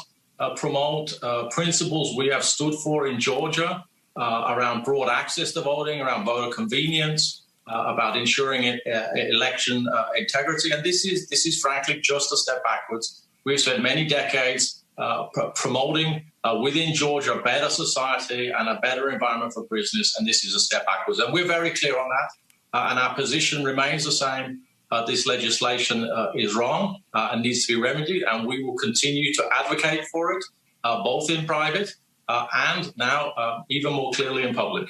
promote principles we have stood for in Georgia around broad access to voting, around voter convenience, about ensuring election integrity. And this is frankly just a step backwards. We've spent many decades promoting within Georgia a better society and a better environment for business, and this is a step backwards. And we're very clear on that, and our position remains the same. This legislation is wrong and needs to be remedied, and we will continue to advocate for it, both in private and now even more clearly in public.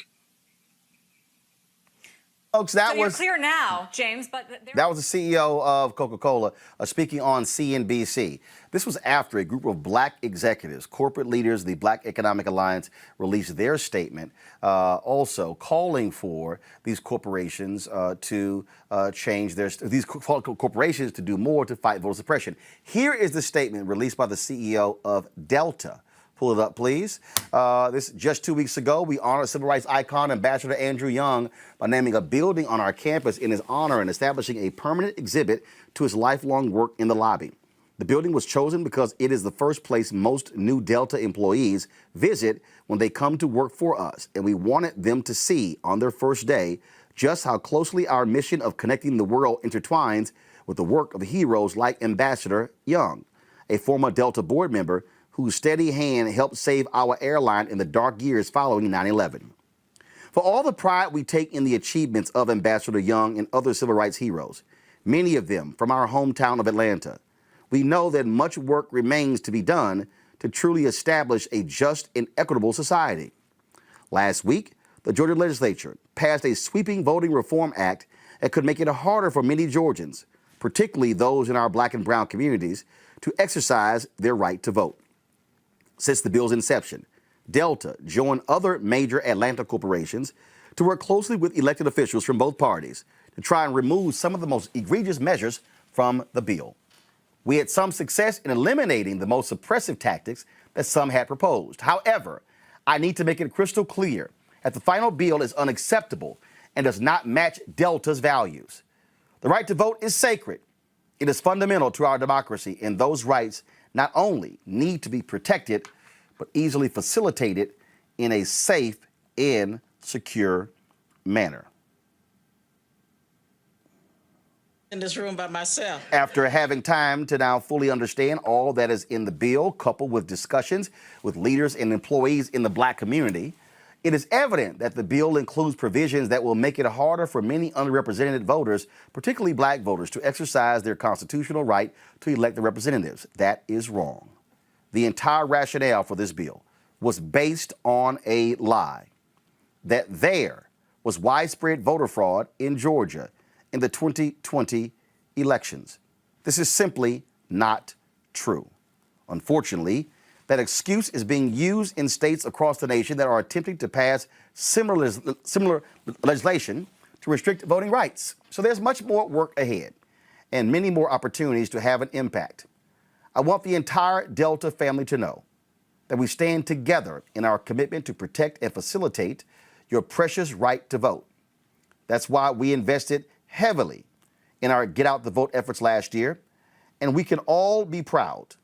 Folks, that so was you're clear now, James. But that was the CEO of Coca-Cola speaking on CNBC. This was after a group of black executives, corporate leaders, the Black Economic Alliance, released their statement, also calling for these corporations to change these corporations to do more to fight voter suppression. Here is the statement released by the CEO of Delta. Pull it up, please. This just 2 weeks ago, we honored civil rights icon Ambassador Andrew Young by naming a building on our campus in his honor and establishing a permanent exhibit to his lifelong work in the lobby. The building was chosen because it is the first place most new Delta employees visit when they come to work for us, and we wanted them to see on their first day just how closely our mission of connecting the world intertwines with the work of heroes like Ambassador Young, a former Delta board member whose steady hand helped save our airline in the dark years following 9/11. For all the pride we take in the achievements of Ambassador Young and other civil rights heroes, many of them from our hometown of Atlanta, we know that much work remains to be done to truly establish a just and equitable society. Last week, the Georgia legislature passed a sweeping voting reform act that could make it harder for many Georgians, particularly those in our black and brown communities, to exercise their right to vote. Since the bill's inception, Delta joined other major Atlanta corporations to work closely with elected officials from both parties to try and remove some of the most egregious measures from the bill. We had some success in eliminating the most suppressive tactics that some had proposed. However, I need to make it crystal clear that the final bill is unacceptable and does not match Delta's values. The right to vote is sacred. It is fundamental to our democracy, and those rights not only need to be protected, but easily facilitated in a safe and secure manner. In this room by myself. After having time to now fully understand all that is in the bill, coupled with discussions with leaders and employees in the black community, it is evident that the bill includes provisions that will make it harder for many underrepresented voters, particularly black voters, to exercise their constitutional right to elect their representatives. That is wrong. The entire rationale for this bill was based on a lie, that there was widespread voter fraud in Georgia in the 2020 elections. This is simply not true. Unfortunately, that excuse is being used in states across the nation that are attempting to pass similar legislation to restrict voting rights. So there's much more work ahead and many more opportunities to have an impact. I want the entire Delta family to know that we stand together in our commitment to protect and facilitate your precious right to vote. That's why we invested heavily in our Get Out the Vote efforts last year, and we can all be proud.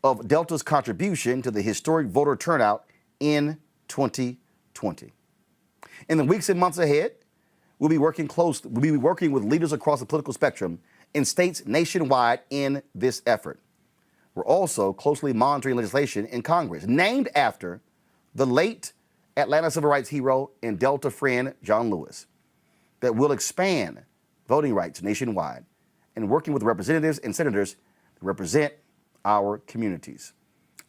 of Delta's contribution to the historic voter turnout in 2020. In the weeks and months ahead, we'll be working with leaders across the political spectrum in states nationwide in this effort. We're also closely monitoring legislation in Congress named after the late Atlanta civil rights hero and Delta friend John Lewis that will expand voting rights nationwide and working with representatives and senators to represent our communities.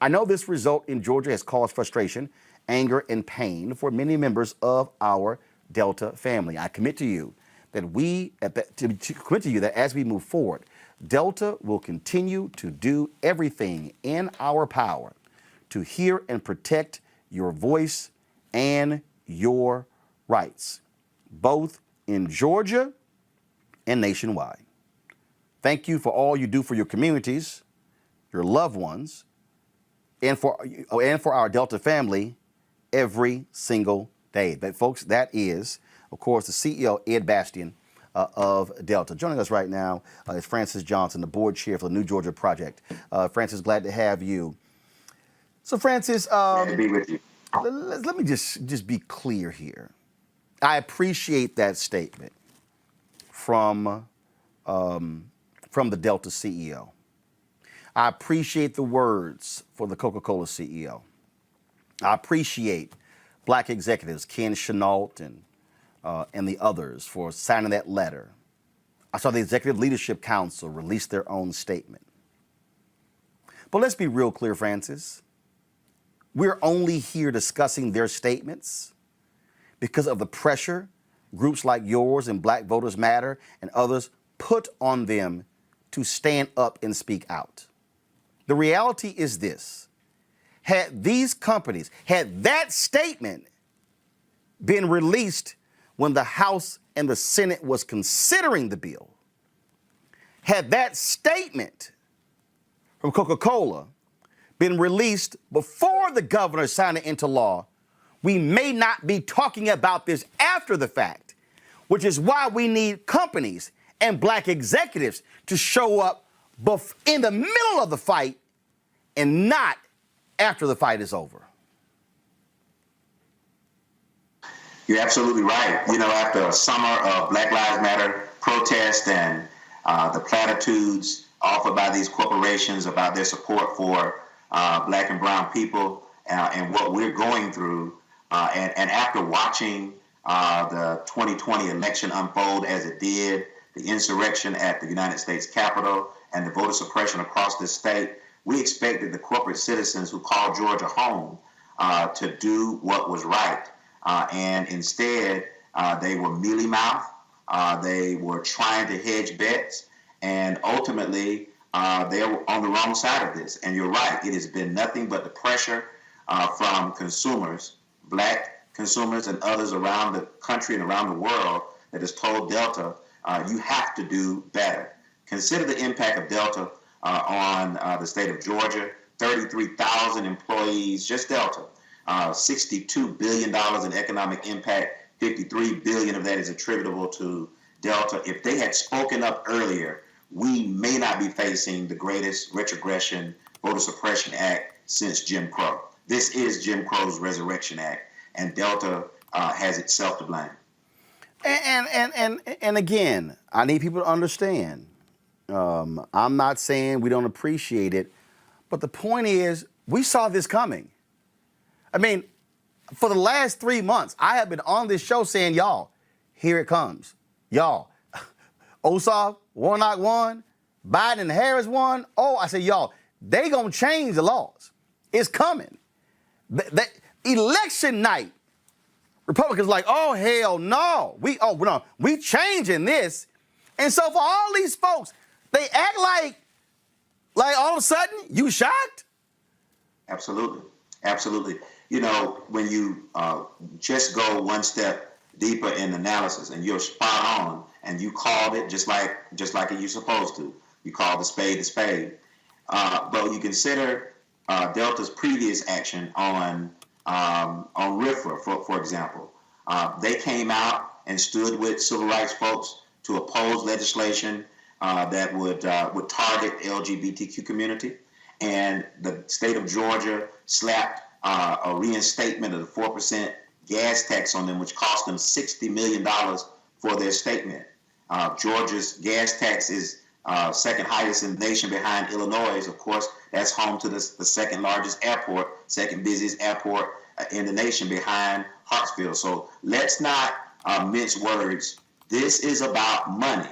I know this result in Georgia has caused frustration, anger, and pain for many members of our Delta family. I commit to you that as we move forward, Delta will continue to do everything in our power to hear and protect your voice and your rights, both in Georgia and nationwide. Thank you for all you do for your communities, your loved ones, and for our Delta family every single day. But folks, that is, of course, the CEO, Ed Bastian, of Delta. Joining us right now is Francis Johnson, the board chair for the New Georgia Project. Francis, glad to have you. So, Francis, glad to be with you. Let me just be clear here. I appreciate that statement from the Delta CEO. I appreciate the words for the Coca-Cola CEO. I appreciate Black executives, Ken Chenault and the others, for signing that letter. I saw the Executive Leadership Council release their own statement. But let's be real clear, Francis. We're only here discussing their statements because of the pressure groups like yours and Black Voters Matter and others put on them to stand up and speak out. The reality is this: had that statement been released when the House and the Senate was considering the bill, had that statement from Coca-Cola been released before the governor signed it into law, we may not be talking about this after the fact, which is why we need companies and Black executives to show up in the middle of the fight and not after the fight is over. You're absolutely right. You know, after a summer of Black Lives Matter protests and the platitudes offered by these corporations about their support for Black and brown people and what we're going through, and after watching the 2020 election unfold as it did, the insurrection at the United States Capitol and the voter suppression across this state, we expected the corporate citizens who called Georgia home to do what was right. And instead, they were mealy-mouthed. They were trying to hedge bets. And ultimately, they were on the wrong side of this. And you're right. It has been nothing but the pressure from consumers, Black consumers and others around the country and around the world, that has told Delta, you have to do better. Consider the impact of Delta on the state of Georgia. 33,000 employees, just Delta. $62 billion in economic impact. 53 billion of that is attributable to Delta. If they had spoken up earlier, we may not be facing the greatest retrogression voter suppression act since Jim Crow. This is Jim Crow's Resurrection Act, and Delta has itself to blame. And again, I need people to understand. I'm not saying we don't appreciate it, but the point is, we saw this coming. I mean, for the last 3 months, I have been on this show saying, y'all, here it comes. Y'all, Ossoff, Warnock won, Biden and Harris won. Oh, I said, y'all, they gonna change the laws. It's coming. The election night, Republicans like, oh, hell no. We changing this. And so for all these folks, they act like all of a sudden, you shocked? Absolutely. Absolutely. You know, when you just go one step deeper in analysis and you're spot on and you called it just like you're supposed to. You called the spade a spade. But you consider Delta's previous action on RFRA, for example. They came out and stood with civil rights folks to oppose legislation that would target the LGBTQ community. and the state of Georgia slapped a reinstatement of the 4% gas tax on them, which cost them $60 million for their statement. Georgia's gas tax is second highest in the nation behind Illinois. Of course, that's home to the second largest airport, second busiest airport in the nation behind Hartsfield. So let's not mince words. This is about money.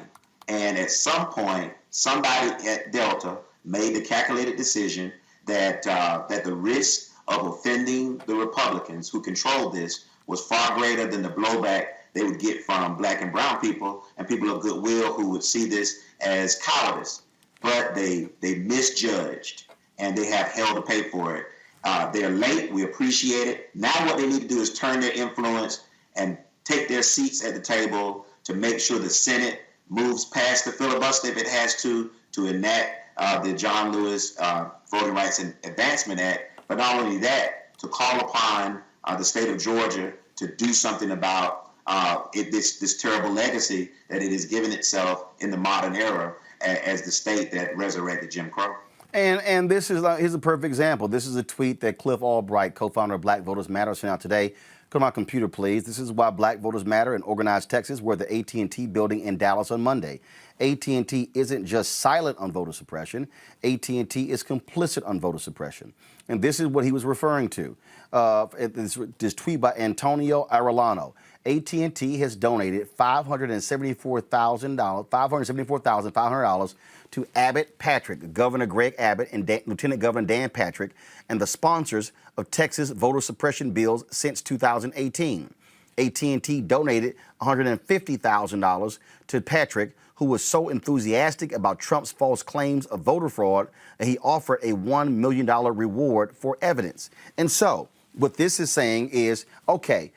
And at some point, somebody at Delta made the calculated decision that that the risk of offending the Republicans who controlled this was far greater than the blowback they would get from black and brown people and people of goodwill who would see this as cowardice. But they misjudged, and they have hell to pay for it. They're late. We appreciate it. Now what they need to do is turn their influence and take their seats at the table to make sure the Senate moves past the filibuster if it has to enact the John Lewis Voting Rights and Advancement Act. But not only that, to call upon the state of Georgia to do something about this terrible legacy that it has given itself in the modern era as the state that resurrected Jim Crow. And this is here's a perfect example. This is a tweet that Cliff Albright, co-founder of Black Voters Matter, sent out today. Go to my computer, please. This is why Black Voters Matter in Organized Texas were the AT&T building in Dallas on Monday. AT&T isn't just silent on voter suppression. AT&T is complicit on voter suppression. And this is what he was referring to. This tweet by Antonio Arellano. AT&T has donated $574,500 to Abbott Patrick, Governor Greg Abbott, and Lieutenant Governor Dan Patrick, and the sponsors of Texas voter suppression bills since 2018. AT&T donated $150,000 to Patrick, who was so enthusiastic about Trump's false claims of voter fraud that he offered a $1 million reward for evidence. And so what this is saying is, okay,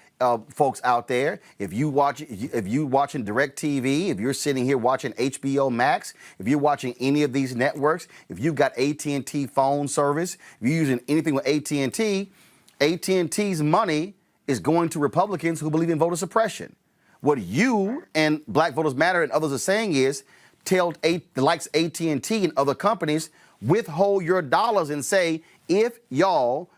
folks out there, if you watching DirecTV, if you're sitting here watching HBO Max, if you're watching any of these networks, if you've got AT&T phone service, if you're using anything with AT&T, AT&T's money is going to Republicans who believe in voter suppression. What you and Black Voters Matter and others are saying is, tell the likes of AT&T and other companies, withhold your dollars and say, if y'all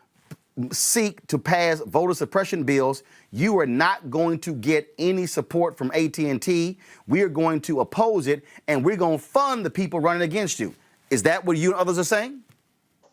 seek to pass voter suppression bills, you are not going to get any support from AT&T. We are going to oppose it, and we're going to fund the people running against you. Is that what you and others are saying?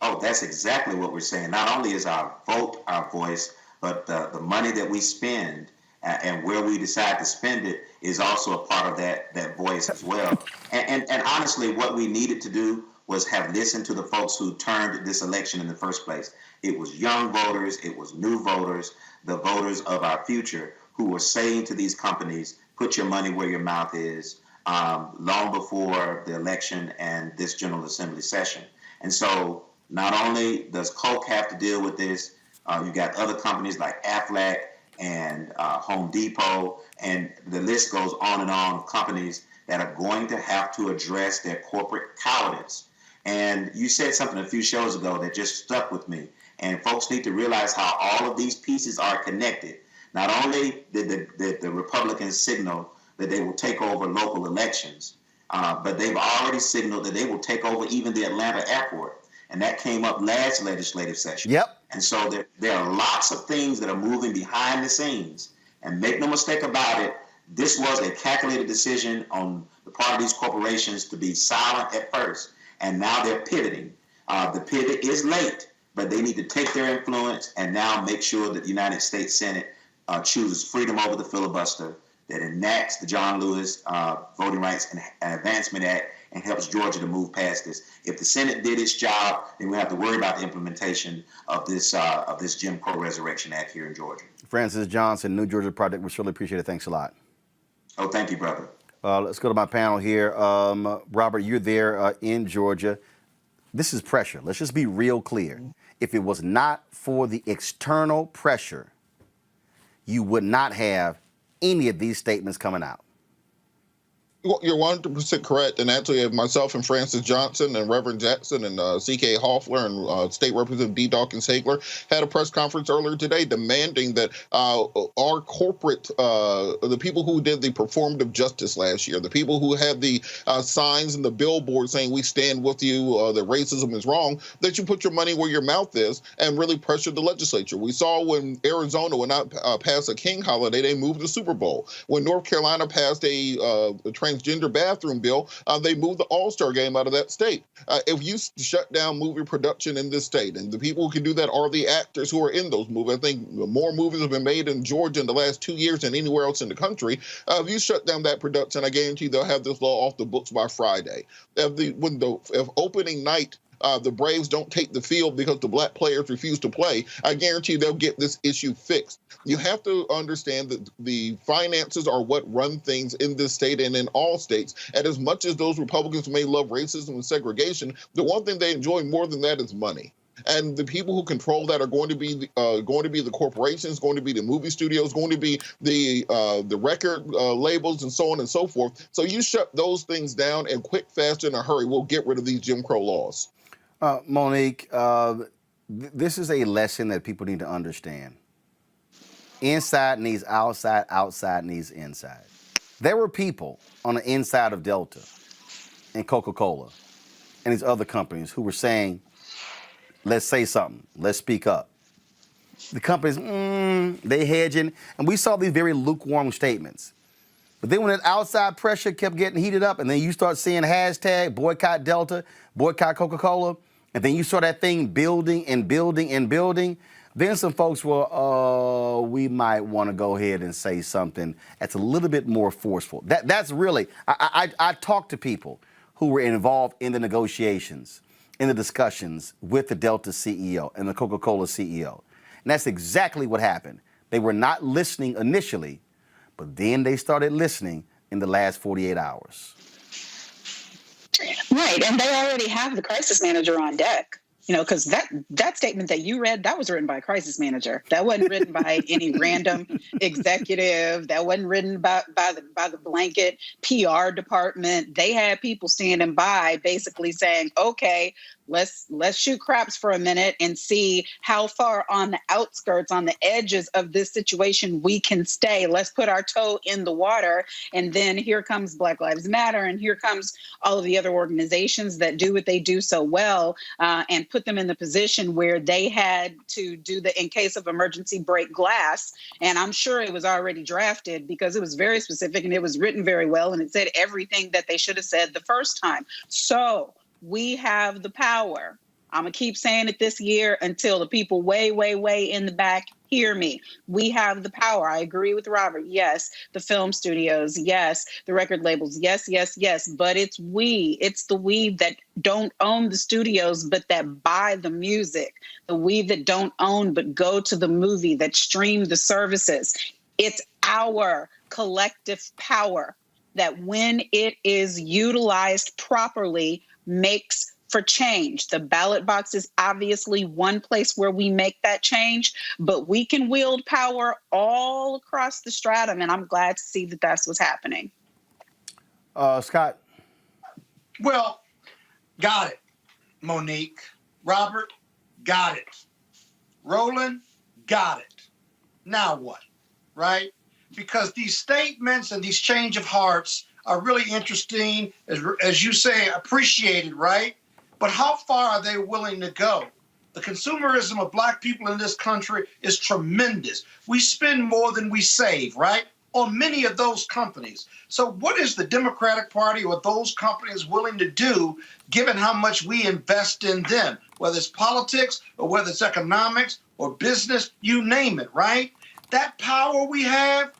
Oh, that's exactly what we're saying. Not only is our vote our voice, but the money that we spend and where we decide to spend it is also a part of that voice as well. And honestly, what we needed to do was have listened to the folks who turned this election in the first place. It was young voters, it was new voters, the voters of our future who were saying to these companies, put your money where your mouth is, long before the election and this General Assembly session. And so not only does Coke have to deal with this, you got other companies like Aflac and Home Depot, and the list goes on and on of companies that are going to have to address their corporate cowardice. And you said something a few shows ago that just stuck with me. And folks need to realize how all of these pieces are connected. Not only did the Republicans signal that they will take over local elections, but they've already signaled that they will take over even the Atlanta airport. And that came up last legislative session. Yep. And so there are lots of things that are moving behind the scenes. And make no mistake about it, this was a calculated decision on the part of these corporations to be silent at first. And now they're pivoting. The pivot is late, but they need to take their influence and now make sure that the United States Senate chooses freedom over the filibuster, that enacts the John Lewis Voting Rights and Advancement Act, and helps Georgia to move past this. If the Senate did its job, then we have to worry about the implementation of this Jim Crow Resurrection Act here in Georgia. Francis Johnson, New Georgia Project. We surely appreciate it. Thanks a lot. Oh, thank you, brother. Let's go to my panel here. Robert, you're there in Georgia. This is pressure. Let's just be real clear. If it was not for the external pressure, you would not have any of these statements coming out. You're 100% correct. And actually, myself and Francis Johnson and Reverend Jackson and C.K. Hoffler and State Representative D. Dawkins Hagler had a press conference earlier today demanding that our corporate, the people who did the performative justice last year, the people who had the signs and the billboards saying we stand with you, that racism is wrong, that you put your money where your mouth is and really pressure the legislature. We saw when Arizona would not pass a King holiday, they moved the Super Bowl. When North Carolina passed a transgender bathroom bill, they moved the All-Star game out of that state. If you shut down movie production in this state, and the people who can do that are the actors who are in those movies, I think more movies have been made in Georgia in the last 2 years than anywhere else in the country. If you shut down that production, I guarantee they'll have this law off the books by Friday. If opening night the Braves don't take the field because the black players refuse to play, I guarantee they'll get this issue fixed. You have to understand that the finances are what run things in this state and in all states. And as much as those Republicans may love racism and segregation, the one thing they enjoy more than that is money. And the people who control that are going to be the corporations, going to be the movie studios, going to be the record labels, and so on and so forth. So you shut those things down, and quick, fast, in a hurry, we'll get rid of these Jim Crow laws. Monique, this is a lesson that people need to understand. Inside needs outside, outside needs inside. There were people on the inside of Delta and Coca-Cola and these other companies who were saying, let's say something, let's speak up. The companies, they hedging, and we saw these very lukewarm statements. But then when that outside pressure kept getting heated up, and then you start seeing hashtag boycott Delta, boycott Coca-Cola, and then you saw that thing building and building and building, then some folks were, we might want to go ahead and say something that's a little bit more forceful. That's really, I talked to people who were involved in the negotiations, in the discussions with the Delta CEO and the Coca-Cola CEO. And that's exactly what happened. They were not listening initially, but then they started listening in the last 48 hours. Right, and they already have the crisis manager on deck. You know, because that statement that you read, that was written by a crisis manager. That wasn't written by any random executive. That wasn't written by the blanket PR department. They had people standing by, basically saying, "Okay, let's shoot craps for a minute and see how far on the outskirts, on the edges of this situation we can stay. Let's put our toe in the water." And then here comes Black Lives Matter, and here comes all of the other organizations that do what they do so well, and put them in the position where they had to do the in case of emergency break glass. And I'm sure it was already drafted because it was very specific and it was written very well, and it said everything that they should have said the first time. So we have the power. I'm going to keep saying it this year until the people way, way, way in the back hear me. We have the power. I agree with Robert. Yes, the film studios. Yes, the record labels. Yes, yes, yes. But it's we. It's the we that don't own the studios, but that buy the music. The we that don't own, but go to the movie, that stream the services. It's our collective power that when it is utilized properly makes for change. The ballot box is obviously one place where we make that change, but we can wield power all across the stratum, and I'm glad to see that that's what's happening. Scott? Well, got it. Monique. Robert, got it. Roland, got it. Now what, right? Because these statements and these change of hearts are really interesting, as you say, appreciated, right? But how far are they willing to go? The consumerism of Black people in this country is tremendous. We spend more than we save, right, on many of those companies. So what is the Democratic Party or those companies willing to do given how much we invest in them, whether it's politics or whether it's economics or business, you name it, right? That power we have,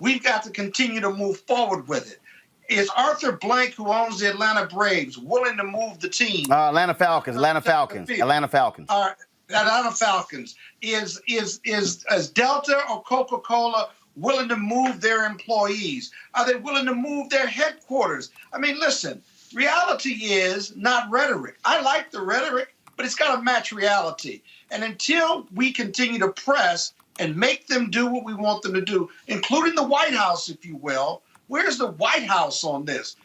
we've got to continue to move forward with it. Is Arthur Blank, who owns the Atlanta Braves, willing to move the team? Atlanta Falcons. Atlanta Falcons. Atlanta Falcons. Is Delta or Coca-Cola willing to move their employees? Are they willing to move their headquarters? I mean, listen, reality is not rhetoric. I like the rhetoric, but it's got to match reality. And until we continue to press and make them do what we want them to do, including the White House, if you will, Where's the White House on this?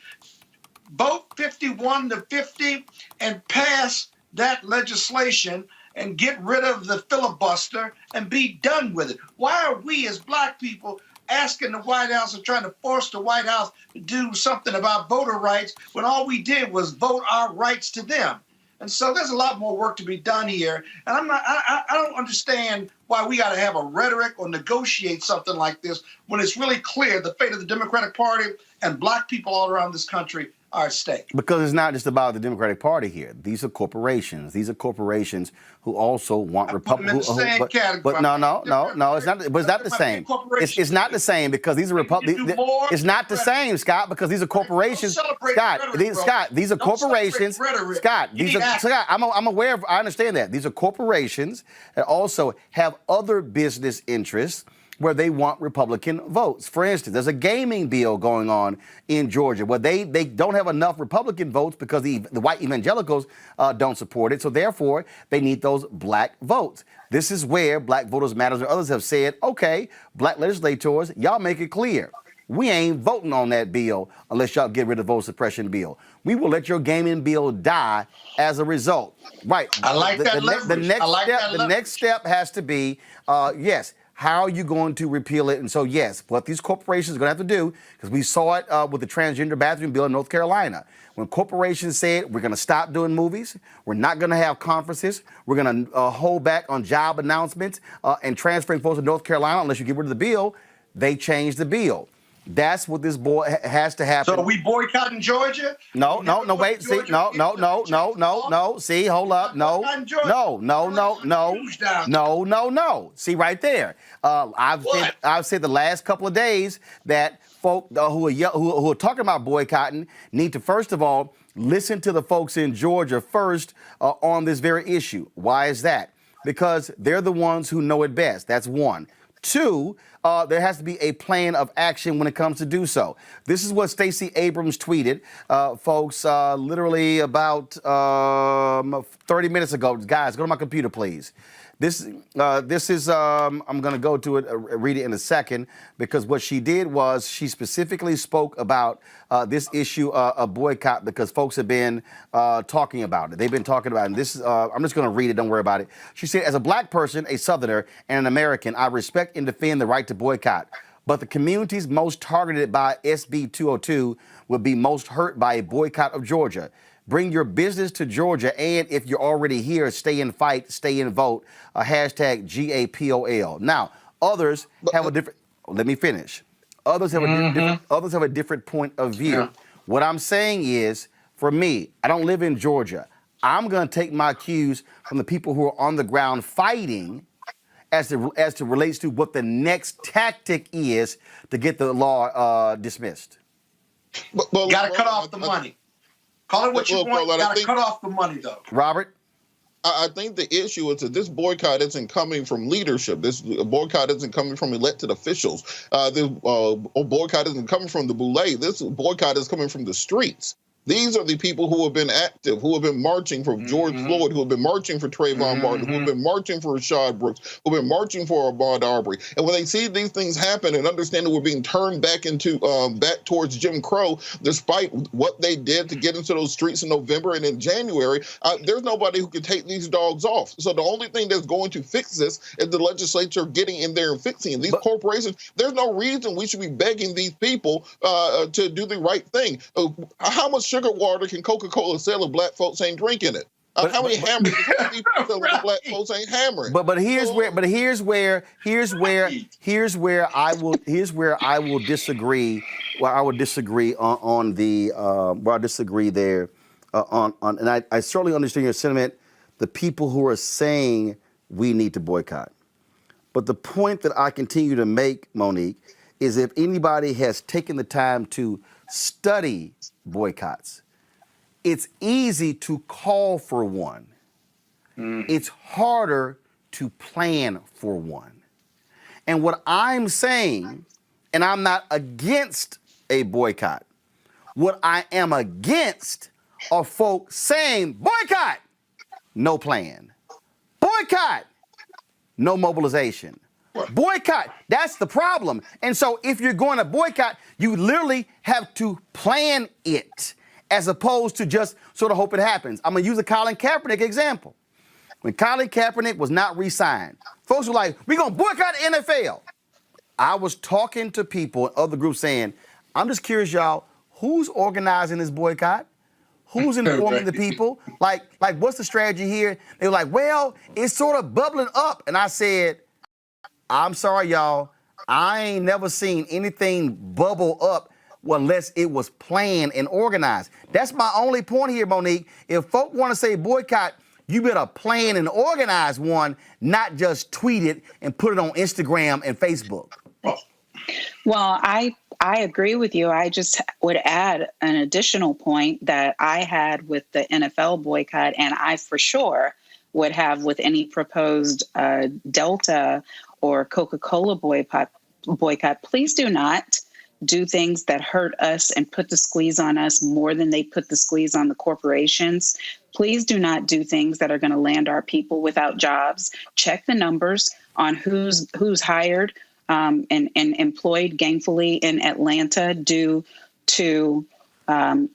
Vote 51-50 and pass that legislation and get rid of the filibuster and be done with it. Why are we as black people asking the White House and trying to force the White House to do something about voter rights when all we did was vote our rights to them? And so there's a lot more work to be done here. And I don't understand why we got to have a rhetoric or negotiate something like this when it's really clear the fate of the Democratic Party and black people all around this country are at stake. Because it's not just about the Democratic Party here. These are corporations. These are corporations who also want Republicans. But no, it's not. But it's not the same. It's not the same because these are Republicans. It's not the same, Scott, because these are corporations. Scott, these are corporations. Scott, I'm aware of. I understand that these are corporations that also have other business interests where they want Republican votes. For instance, there's a gaming bill going on in Georgia where they don't have enough Republican votes because the white evangelicals don't support it. So therefore, they need those black votes. This is where Black Voters Matters and others have said, okay, black legislators, y'all make it clear. We ain't voting on that bill unless y'all get rid of the vote suppression bill. We will let your gaming bill die as a result. Right. I like that leverage. The next step has to be, yes, how are you going to repeal it? And so, yes, what these corporations are going to have to do, because we saw it with the transgender bathroom bill in North Carolina. When corporations said, we're going to stop doing movies, we're not going to have conferences, we're going to hold back on job announcements and transferring folks to North Carolina unless you get rid of the bill, they changed the bill. That's what this has to happen. So are we boycotting Georgia? No, wait, see, no. See, hold up, no. See, right there. I've said the last couple of days that folk who are talking about boycotting need to, first of all, listen to the folks in Georgia first on this very issue. Why is that? Because they're the ones who know it best. That's one. Two, there has to be a plan of action when it comes to do so. This is what Stacey Abrams tweeted, folks, literally about 30 minutes ago. Guys, go to my computer, please. This is, I'm going to go to it, read it in a second, because what she did was she specifically spoke about this issue of boycott because folks have been talking about it. They've been talking about it. And this is, I'm just going to read it. Don't worry about it. She said, as a black person, a Southerner, and an American, I respect and defend the right to boycott. But the communities most targeted by SB 202 would be most hurt by a boycott of Georgia. Bring your business to Georgia, and if you're already here, stay and fight, stay and vote. Hashtag GAPOL. Now, others have a different. Let me finish. Others have a different point of view. Yeah. What I'm saying is, for me, I don't live in Georgia. I'm going to take my cues from the people who are on the ground fighting, as to relates to what the next tactic is to get the law dismissed. You got to cut off the money. Call it what you want. You got to cut off the money, though. Robert? I think the issue is that this boycott isn't coming from leadership. This boycott isn't coming from elected officials. This boycott isn't coming from the boule. This boycott is coming from the streets. These are the people who have been active, who have been marching for George Floyd, who have been marching for Trayvon Martin, who have been marching for Rashad Brooks, who have been marching for Ahmaud Arbery. And when they see these things happen and understand that we're being turned back into back towards Jim Crow, despite what they did to get into those streets in November and in January, there's nobody who can take these dogs off. So the only thing that's going to fix this is the legislature getting in there and fixing it. These corporations, there's no reason we should be begging these people to do the right thing. How much sugar water can Coca-Cola sell if black folks ain't drinking it? How many hammers can people sell if black folks ain't hammering? But here's where I will disagree. Well, I would disagree on the where I disagree there and I certainly understand your sentiment. The people who are saying we need to boycott, but the point that I continue to make, Monique, is if anybody has taken the time to study boycotts, it's easy to call for one. It's harder to plan for one. And what I'm saying, and I'm not against a boycott, what I am against are folks saying, boycott, no plan. Boycott, no mobilization. Boycott. That's the problem. And so if you're going to boycott, you literally have to plan it as opposed to just sort of hope it happens. I'm going to use a Colin Kaepernick example. When Colin Kaepernick was not re-signed, folks were like, we're going to boycott the NFL. I was talking to people in other groups saying, I'm just curious, y'all, who's organizing this boycott? Who's informing the people? Like, what's the strategy here? They were like, well, it's sort of bubbling up. And I said, I'm sorry, y'all. I ain't never seen anything bubble up unless it was planned and organized. That's my only point here, Monique. If folk want to say boycott, you better plan and organize one, not just tweet it and put it on Instagram and Facebook. Well, I agree with you. I just would add an additional point that I had with the NFL boycott, and I for sure would have with any proposed Delta or Coca-Cola boycott. Please do not do things that hurt us and put the squeeze on us more than they put the squeeze on the corporations. Please do not do things that are going to land our people without jobs. Check the numbers on who's hired and employed gainfully in Atlanta due to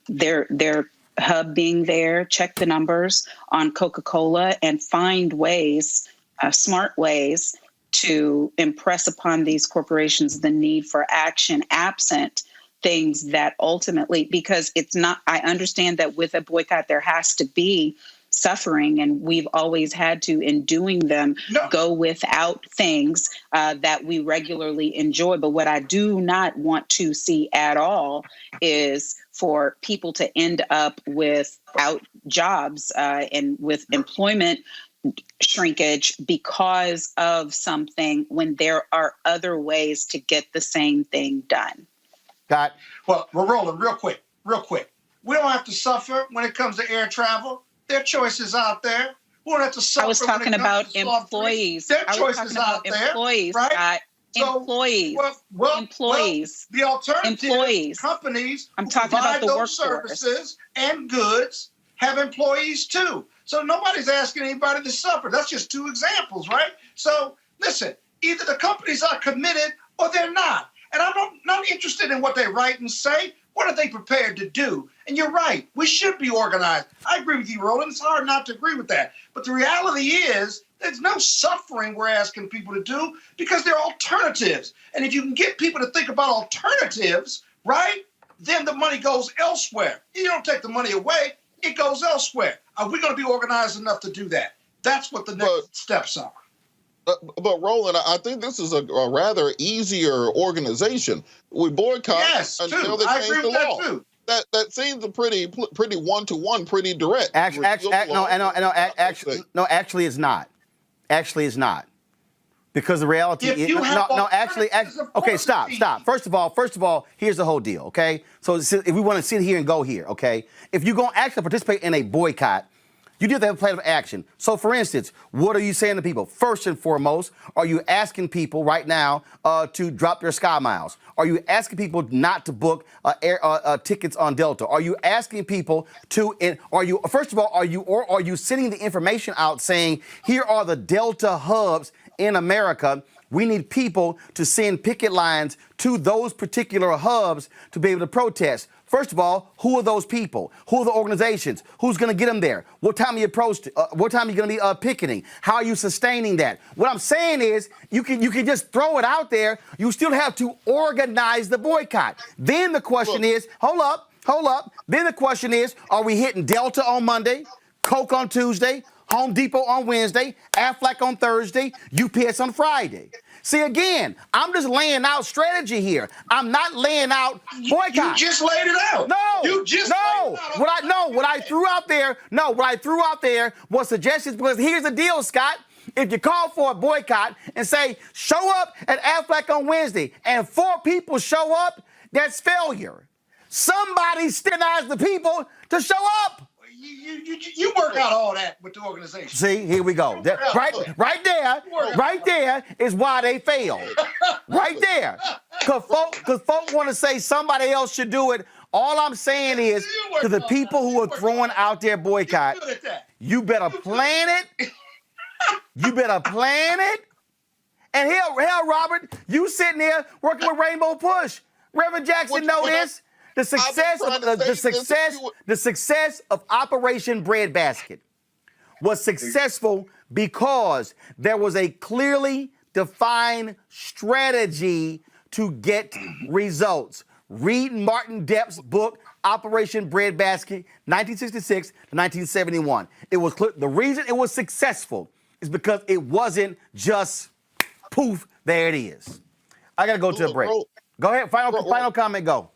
their hub being there. Check the numbers on Coca-Cola and find ways, smart ways, to impress upon these corporations the need for action absent things that ultimately, because it's not, I understand that with a boycott, there has to be suffering, and we've always had to, in doing them, go without things that we regularly enjoy. But what I do not want to see at all is for people to end up without jobs and with employment shrinkage because of something when there are other ways to get the same thing done. Well, we're rolling real quick. We don't have to suffer when it comes to air travel. There are choices out there. We don't have to suffer. I was talking about employees. There are choices out there, right? Employees. Employees. The alternative companies I'm talking about the those workforce. services and goods have employees too. So nobody's asking anybody to suffer. That's just two examples, right? So listen, either the companies are committed or they're not. And I'm not interested in what they write and say. What are they prepared to do? And you're right. We should be organized. I agree with you, Roland. It's hard not to agree with that. But the reality is there's no suffering we're asking people to do because there are alternatives. And if you can get people to think about alternatives, right, then the money goes elsewhere. You don't take the money away. It goes elsewhere. Are we going to be organized enough to do that? That's what the next steps are. But Roland, I think this is a rather easier organization. We boycott until they change the law. Too. That seems a pretty one-to-one, pretty direct. Actually, it's not. Actually, it's not. Because the reality is okay, stop. First of all, here's the whole deal, okay? So if we want to sit here and go here, okay? If you're going to actually participate in a boycott, you do have to have a plan of action. So, for instance, what are you saying to people? First and foremost, are you asking people right now to drop their Sky Miles? Are you asking people not to book tickets on Delta? Are you asking people to? Are you sending the information out saying here are the Delta hubs in America? We need people to send picket lines to those particular hubs to be able to protest. First of all, who are those people? Who are the organizations? Who's going to get them there? What time are you what time are you going to be picketing? How are you sustaining that? What I'm saying is you can just throw it out there. You still have to organize the boycott. Then the question is, hold up. Then the question is, are we hitting Delta on Monday, Coke on Tuesday, Home Depot on Wednesday, Aflac on Thursday, UPS on Friday? See, again, I'm just laying out strategy here. I'm not laying out boycott. You just laid it out. What I threw out there was suggestions, because here's the deal, Scott. If you call for a boycott and say, show up at Aflac on Wednesday, and 4 people show up, that's failure. Somebody stimulates the people to show up. You work out all that with the organization. See, here we go. Right there is why they failed. Right there. Because folk want to say somebody else should do it. All I'm saying is to the people who are throwing out their boycott, you better plan it. You better plan it And hell, Robert, you sitting there working with Rainbow Push. Reverend Jackson know this. The success of Operation Breadbasket was successful because there was a clearly defined strategy to get results. Read Martin Depp's book, Operation Breadbasket, 1966 to 1971. It was clear. The reason it was successful is because it wasn't just poof, there it is. I got to go to a break. Go ahead, final comment, go.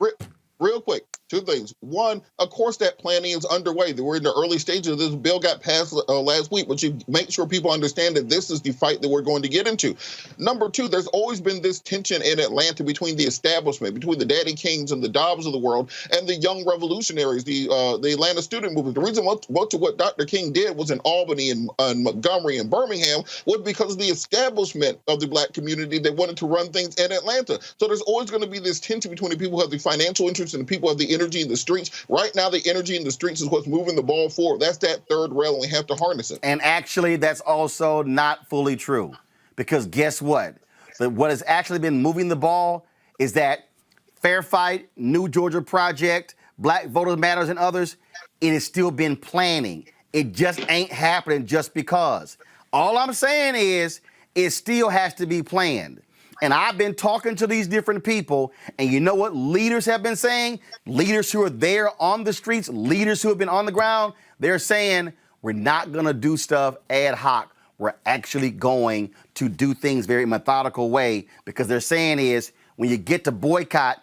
Real quick, two things. One, of course, that planning is underway. We're in the early stages of this. Bill got passed last week, but you make sure people understand that this is the fight that we're going to get into. Number two, there's always been this tension in Atlanta between the establishment, between the Daddy Kings and the Dobbs of the world, and the young revolutionaries, the Atlanta student movement. The reason much of what Dr. King did was in Albany and Montgomery and Birmingham was because of the establishment of the Black community that wanted to run things in Atlanta. So there's always going to be this tension between the people who have the financial interest and the people who have the energy in the streets. Right now, the energy in the streets is what's moving the ball forward. That's that third rail, and we have to harness it. And actually, that's also not fully true. Because guess what? What has actually been moving the ball is that Fair Fight, New Georgia Project, Black Voters Matters, and others, it has still been planning. It just ain't happening just because. All I'm saying is it still has to be planned. And I've been talking to these different people, and you know what leaders have been saying? Leaders who are there on the streets, leaders who have been on the ground, they're saying, we're not going to do stuff ad hoc. We're actually going to do things very methodical way, because they're saying is, when you get to boycott,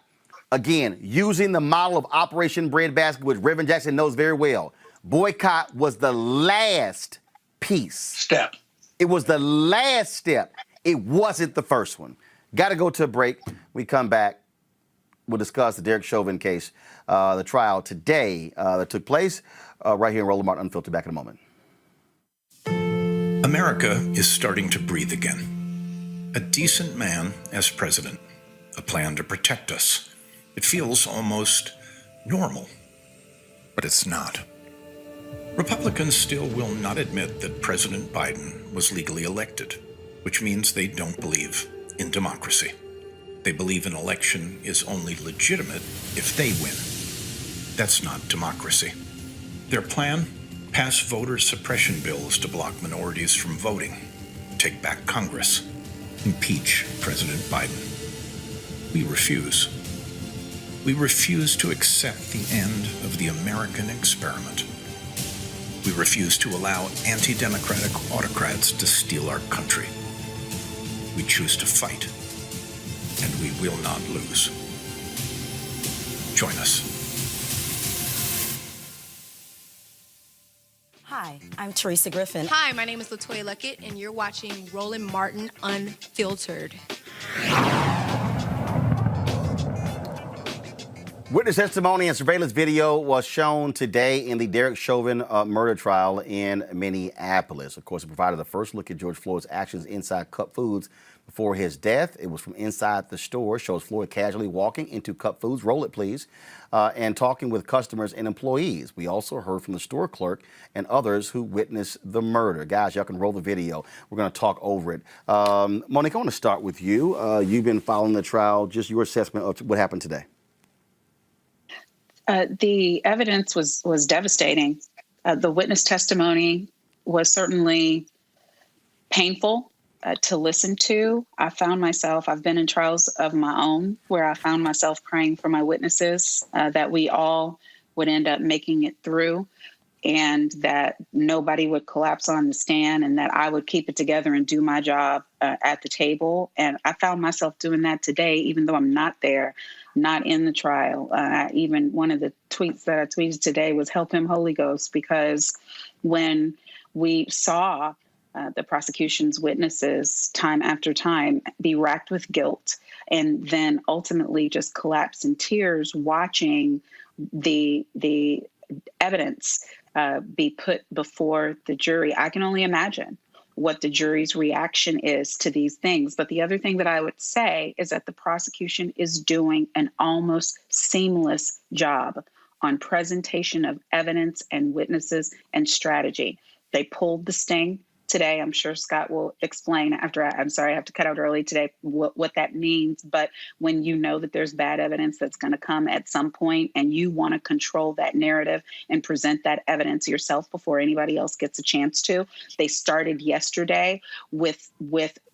again, using the model of Operation Breadbasket, which Reverend Jackson knows very well, boycott was the last step. It was the last step. It wasn't the first one. Got to go to a break. We come back. We'll discuss the Derek Chauvin case, the trial today that took place right here in Roland Martin Unfiltered. Back in a moment. America is starting to breathe again. A decent man as president. A plan to protect us. It feels almost normal, but it's not. Republicans still will not admit that President Biden was legally elected, which means they don't believe in democracy. They believe an election is only legitimate if they win. That's not democracy. Their plan? Pass voter suppression bills to block minorities from voting, take back Congress, impeach President Biden. We refuse. We refuse to accept the end of the American experiment. We refuse to allow anti-democratic autocrats to steal our country. We choose to fight, and we will not lose. Join us. Hi, I'm Teresa Griffin. Hi, my name is LaToya Luckett, and you're watching Roland Martin Unfiltered. Witness testimony and surveillance video was shown today in the Derek Chauvin murder trial in Minneapolis. Of course, it provided the first look at George Floyd's actions inside Cup Foods before his death. It was from inside the store. Shows Floyd casually walking into Cup Foods, roll it please, and talking with customers and employees. We also heard from the store clerk and others who witnessed the murder. Guys, y'all can roll the video. We're going to talk over it. Monique, I want to start with you. You've been following the trial. Just your assessment of what happened today. The evidence was devastating. The witness testimony was certainly painful to listen to. I've been in trials of my own where I found myself praying for my witnesses, that we all would end up making it through, and that nobody would collapse on the stand, and that I would keep it together and do my job at the table. And I found myself doing that today, even though I'm not there, not in the trial. Even one of the tweets that I tweeted today was "Help him, Holy Ghost," because when we saw the prosecution's witnesses time after time be racked with guilt and then ultimately just collapse in tears watching the evidence be put before the jury, I can only imagine what the jury's reaction is to these things. But the other thing that I would say is that the prosecution is doing an almost seamless job on presentation of evidence and witnesses and strategy. They pulled the sting today. I'm sure Scott will explain after I'm sorry, I have to cut out early today what that means. But when you know that there's bad evidence that's going to come at some point and you want to control that narrative and present that evidence yourself before anybody else gets a chance to, they started yesterday with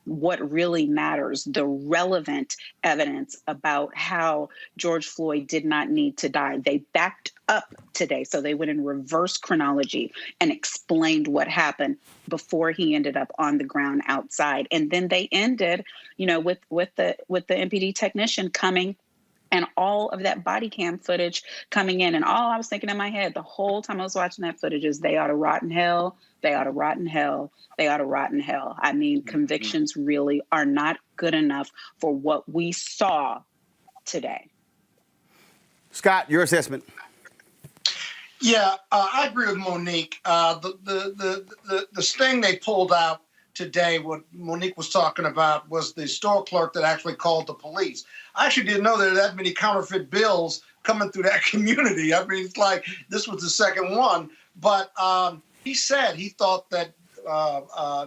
what really matters, the relevant evidence about how George Floyd did not need to die. They backed up today. So they went in reverse chronology and explained what happened before he ended up on the ground outside. And then they ended, with the MPD technician coming and all of that body cam footage coming in. And all I was thinking in my head the whole time I was watching that footage is they ought to rot in hell. They ought to rot in hell. They ought to rot in hell. I mean, convictions really are not good enough for what we saw today. Scott, your assessment. Yeah, I agree with Monique. The sting they pulled out today, what Monique was talking about, was the store clerk that actually called the police. I actually didn't know there were that many counterfeit bills coming through that community. I mean, it's like this was the second one. But he said he thought that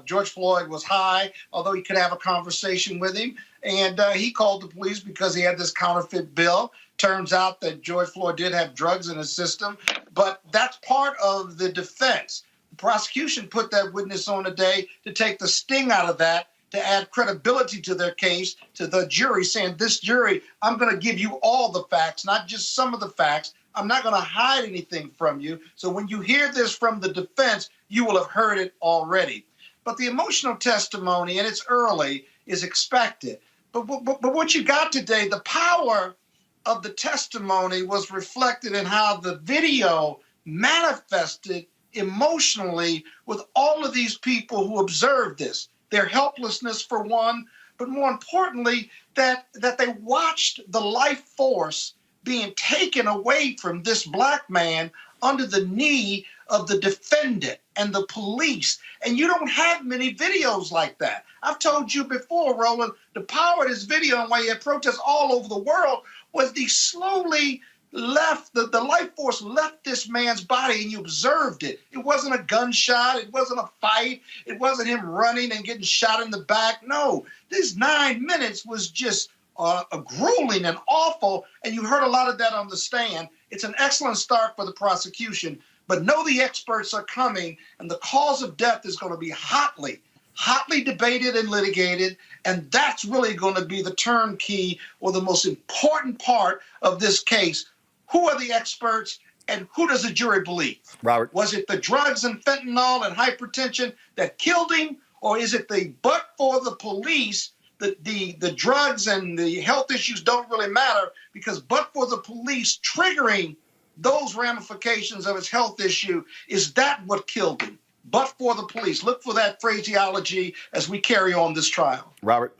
George Floyd was high, although he could have a conversation with him. And he called the police because he had this counterfeit bill. Turns out that George Floyd did have drugs in his system, but that's part of the defense. The prosecution put that witness on today to take the sting out of that, to add credibility to their case, to the jury, saying, this jury, I'm going to give you all the facts, not just some of the facts. I'm not going to hide anything from you. So when you hear this from the defense, you will have heard it already. But the emotional testimony, and it's early, is expected. But what you got today, the power of the testimony was reflected in how the video manifested emotionally with all of these people who observed this. Their helplessness, for one, but more importantly, that they watched the life force being taken away from this black man under the knee of the defendant and the police. And you don't have many videos like that. I've told you before, Roland, the power of this video and why you had protests all over the world was the slowly left, the life force left this man's body and you observed it. It wasn't a gunshot. It wasn't a fight. It wasn't him running and getting shot in the back. No, this 9 minutes was just grueling and awful. And you heard a lot of that on the stand. It's an excellent start for the prosecution, but know the experts are coming and the cause of death is going to be hotly debated and litigated. And that's really going to be the turnkey or the most important part of this case. Who are the experts and who does the jury believe? Robert. Was it the drugs and fentanyl and hypertension that killed him? Or is it but for the police, the drugs and the health issues don't really matter because but for the police triggering those ramifications of his health issue, is that what killed him? But for the police. Look for that phraseology as we carry on this trial. Robert.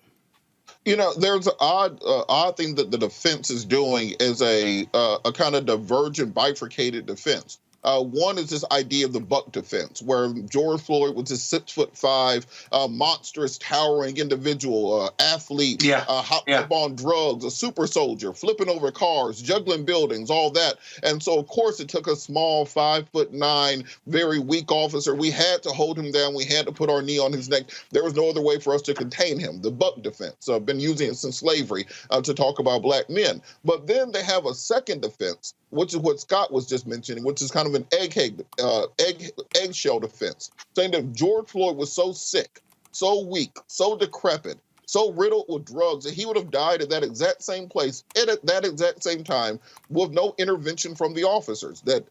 There's an odd thing that the defense is doing is a kind of divergent, bifurcated defense. One is this idea of the buck defense, where George Floyd was this 6'5", monstrous, towering individual, athlete, hopped up on drugs, a super soldier, flipping over cars, juggling buildings, all that. And so, of course, it took a small 5'9", very weak officer. We had to hold him down. We had to put our knee on his neck. There was no other way for us to contain him. The buck defense. I've been using it since slavery to talk about black men. But then they have a second defense, which is what Scott was just mentioning, which is kind of an eggshell defense, saying that George Floyd was so sick, so weak, so decrepit, so riddled with drugs that he would have died at that exact same place at that exact same time with no intervention from the officers, that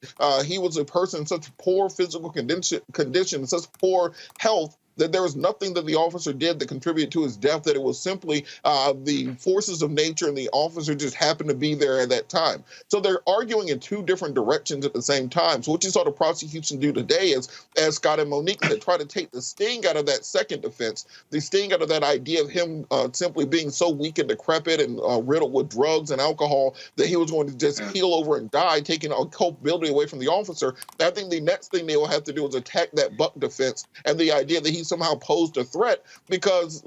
he was a person in such poor physical condition, such poor health, that there was nothing that the officer did that contributed to his death, that it was simply the forces of nature and the officer just happened to be there at that time. So they're arguing in two different directions at the same time. So what you saw the prosecution do today is, as Scott and Monique said, try to take the sting out of that second defense, the sting out of that idea of him simply being so weak and decrepit and riddled with drugs and alcohol that he was going to just keel over and die, taking all culpability away from the officer. I think the next thing they will have to do is attack that buck defense and the idea that he's somehow posed a threat, because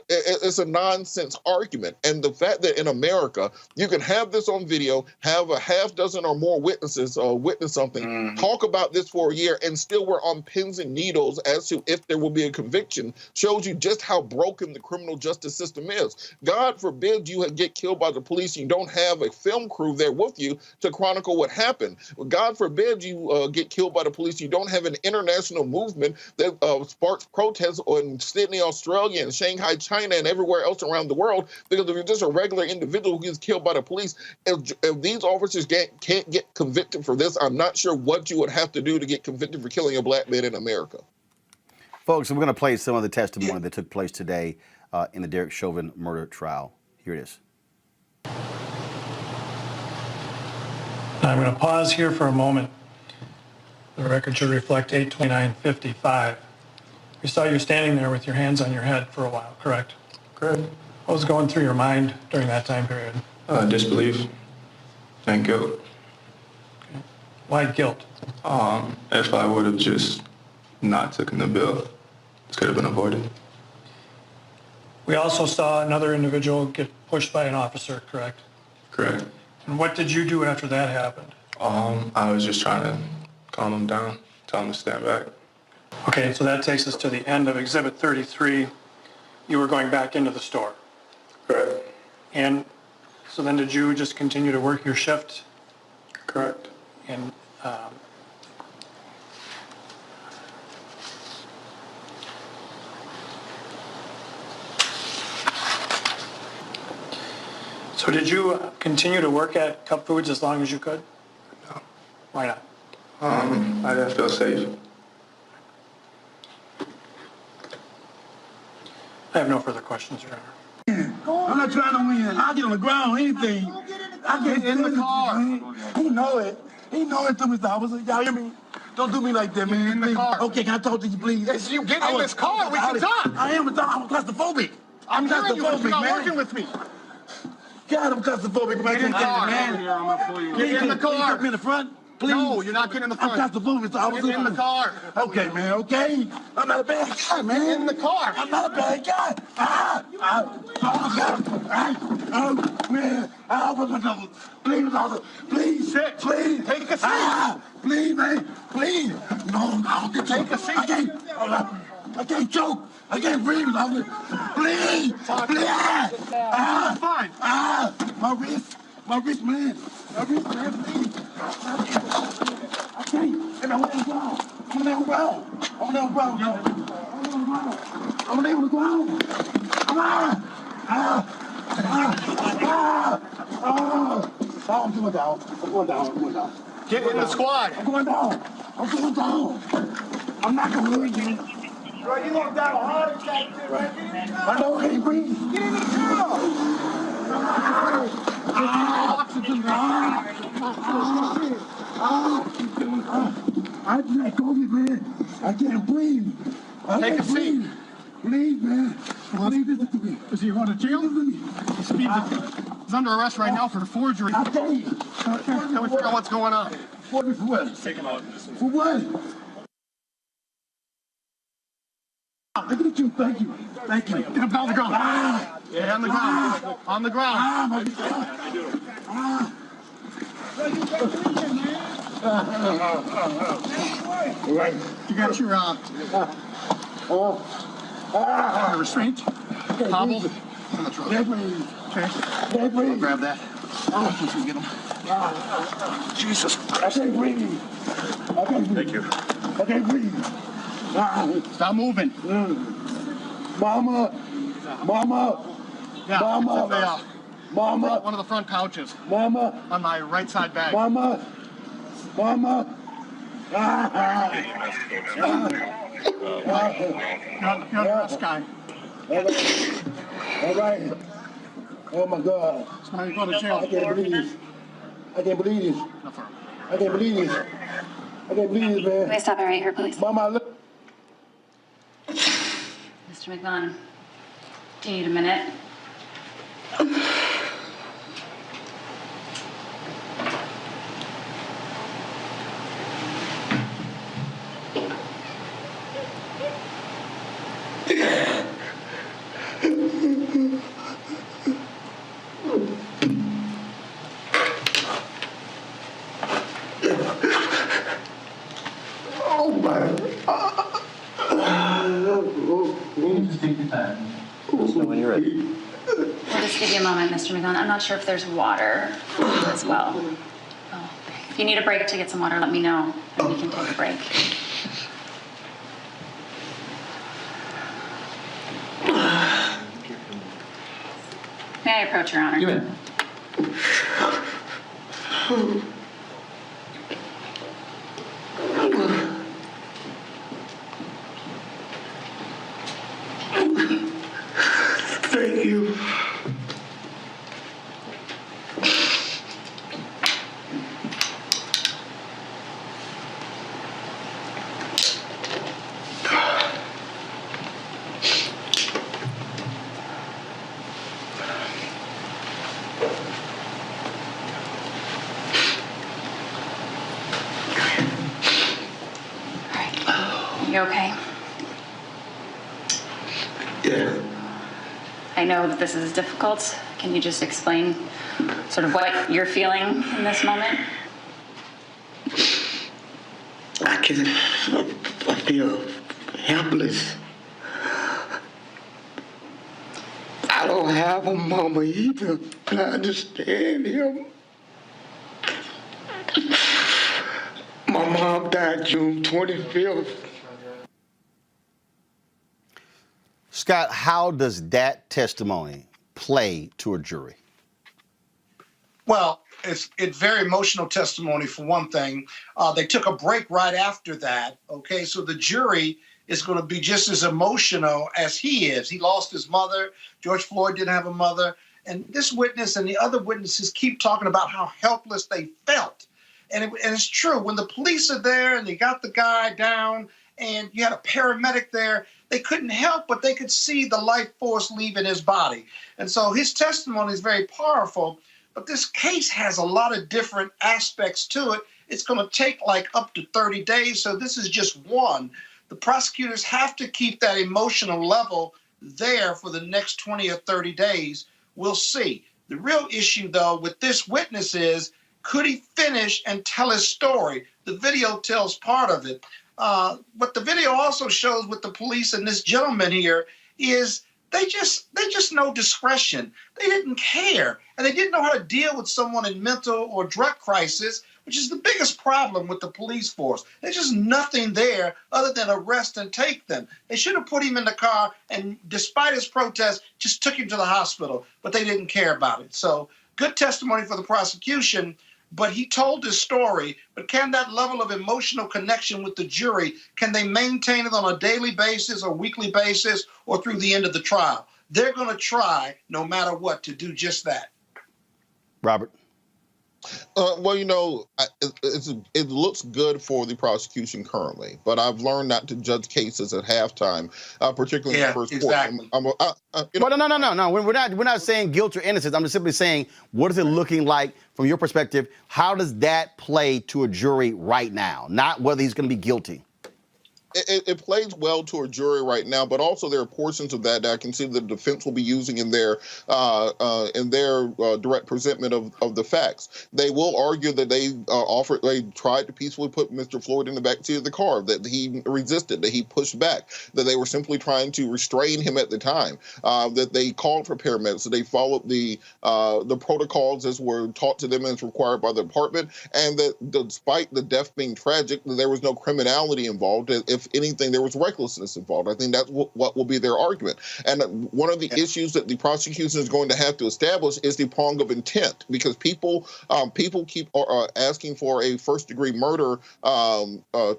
it's a nonsense argument. And the fact that in America you can have this on video, have a half dozen or more witnesses witness something, talk about this for a year, and still we're on pins and needles as to if there will be a conviction, shows you just how broken the criminal justice system is. God forbid you get killed by the police, you don't have a film crew there with you to chronicle what happened. God forbid you get killed by the police, you don't have an international movement that sparks protests in Sydney, Australia, and Shanghai, China, and everywhere else around the world, because if you're just a regular individual who gets killed by the police, if these officers can't get convicted for this, I'm not sure what you would have to do to get convicted for killing a black man in America. Folks, we're going to play some of the testimony that took place today in the Derek Chauvin murder trial. Here it is. I'm going to pause here for a moment. The record should reflect 8/29/55. We saw you standing there with your hands on your head for a while, correct? Correct. What was going through your mind during that time period? Disbelief and guilt. Okay. Why guilt? If I would have just not taken the bill, this could have been avoided. We also saw another individual get pushed by an officer, correct? Correct. And what did you do after that happened? I was just trying to calm him down, tell him to stand back. Okay, so that takes us to the end of Exhibit 33. You were going back into the store. Correct. And so then did you just continue to work your shift? Correct. And so did you continue to work at Cup Foods as long as you could? No. Why not? I didn't feel safe. I have no further questions, Your Honor. I'm not trying to win. I'll get on the ground, anything. I get in the car. He know it. He know it to me. Y'all hear me? Don't do me like that, man. In the car. Okay, can I talk to you, please? Yes, you get in this car. We can talk. I am claustrophobic. I'm hearing you, but you're not working with me. God, I'm claustrophobic. Get in the car. Man. Get in the car. Put me in the front. Please. No, you're not getting in the front. I'm claustrophobic, so I was in the car. Okay, man, okay? I'm not a bad guy, man. Get in the car. I'm not a bad guy. Man. Open my nose. Please, officer. Please. Sit. Please. Take a seat. Please, man. Please. No, I don't take a seat. I can't choke. I can't breathe, officer. Please. Please. Fine. My wrist. My wrist, man. My wrist, man, please. I can't. And I'm on the ground. I'm on the ground. I'm on the ground. I'm on the ground. I'm going down. I'm going down. I'm going down. Get in the squad. I'm going down. I'm going down. I'm not going to lose you. Bro, you gonna die of a heart attack, too, right? I know I can't breathe. Get in the car. Oxygen. I can't go, man. I can't breathe. Take a seat. Please, man. Please listen to me. Is he going to jail? He's under arrest right now for forgery. I'll tell you. Can we figure out what's going on? For what? Take him out. For what? Look at you. Thank you. Thank you. Get him down on the ground. Yeah, on the ground. On the ground. You got your restraint. Hobble. Okay. I'll grab that. I'll let you get him. Jesus Christ. I can't breathe. I can't breathe. Thank you. I can't breathe. Stop moving. Mama. Yeah, Mama. Mama. One of the front pouches. Mama. On my right side bag. Mama. You're the best guy. All right. Oh my God. So now you go to jail. I can't believe this. I can't believe this. I can't believe this. I can't believe this, man. Can we stop it right here, please? Mama, look. Mr. McMahon, do you need a minute? Let us know when you're ready. We'll just give you a moment, Mr. McGowan. I'm not sure if there's water as well. Oh, if you need a break to get some water, let me know, and we can take a break. May I approach, Your Honor? You may. Thank you. You okay? Yeah. I know that this is difficult. Can you just explain sort of what you're feeling in this moment? I feel helpless. I don't have a mama either, but I understand him. My mom died June 25th. Scott, how does that testimony play to a jury? Well, it's very emotional testimony for one thing. They took a break right after that. Okay, so the jury is going to be just as emotional as he is. He lost his mother. George Floyd didn't have a mother. And this witness and the other witnesses keep talking about how helpless they felt. And it's true. When the police are there and they got the guy down and you had a paramedic there, they couldn't help but they could see the life force leaving his body. And so his testimony is very powerful. But this case has a lot of different aspects to it. It's going to take like up to 30 days. So this is just one. The prosecutors have to keep that emotional level there for the next 20 or 30 days. We'll see. The real issue, though, with this witness is, could he finish and tell his story? The video tells part of it. What the video also shows with the police and this gentleman here is they just know discretion. They didn't care, and they didn't know how to deal with someone in mental or drug crisis, which is the biggest problem with the police force. There's just nothing there other than arrest and take them. They should have put him in the car and, despite his protest, just took him to the hospital, but they didn't care about it. So good testimony for the prosecution, but he told his story. But can that level of emotional connection with the jury, can they maintain it on a daily basis or weekly basis or through the end of the trial? They're going to try, no matter what, to do just that. Robert? Well, you know, it looks good for the prosecution currently, but I've learned not to judge cases at halftime, particularly in the first exactly. quarter. No. We're not saying guilt or innocence. I'm just simply saying, what is it looking like from your perspective? How does that play to a jury right now? Not whether he's going to be guilty. It plays well to a jury right now, but also there are portions of that I can see the defense will be using in their direct presentment of the facts. They will argue that they tried to peacefully put Mr. Floyd in the backseat of the car, that he resisted, that he pushed back, that they were simply trying to restrain him at the time, that they called for paramedics, that they followed the protocols as were taught to them as required by the department, and that despite the death being tragic, there was no criminality involved. If anything, there was recklessness involved. I think that's what will be their argument. And one of the issues that the prosecution is going to have to establish is the prong of intent, because people keep asking for a first-degree murder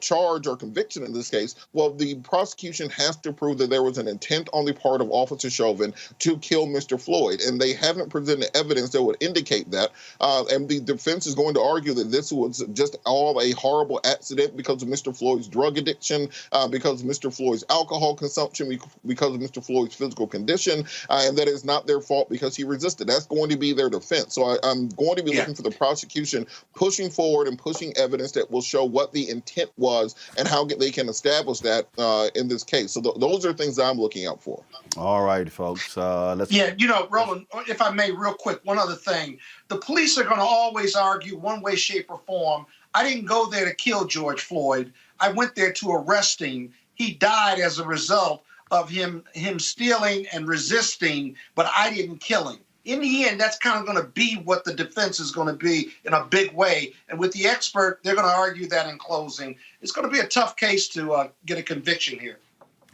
charge or conviction in this case. Well, the prosecution has to prove that there was an intent on the part of Officer Chauvin to kill Mr. Floyd, and they haven't presented evidence that would indicate that. And the defense is going to argue that this was just all a horrible accident because of Mr. Floyd's drug addiction, because of Mr. Floyd's alcohol consumption, because of Mr. Floyd's physical condition, and that it's not their fault because he resisted. That's going to be their defense. So I'm going to be looking for the prosecution pushing forward and pushing evidence that will show what the intent was and how they can establish that in this case. So those are things I'm looking out for. All right, folks. Let's. Yeah, you know, Roland, if I may, real quick, one other thing. The police are going to always argue one way, shape, or form. I didn't go there to kill George Floyd. I went there to arrest him. He died as a result of him stealing and resisting, but I didn't kill him. In the end, that's kind of going to be what the defense is going to be in a big way. And with the expert, they're going to argue that in closing. It's going to be a tough case to get a conviction here.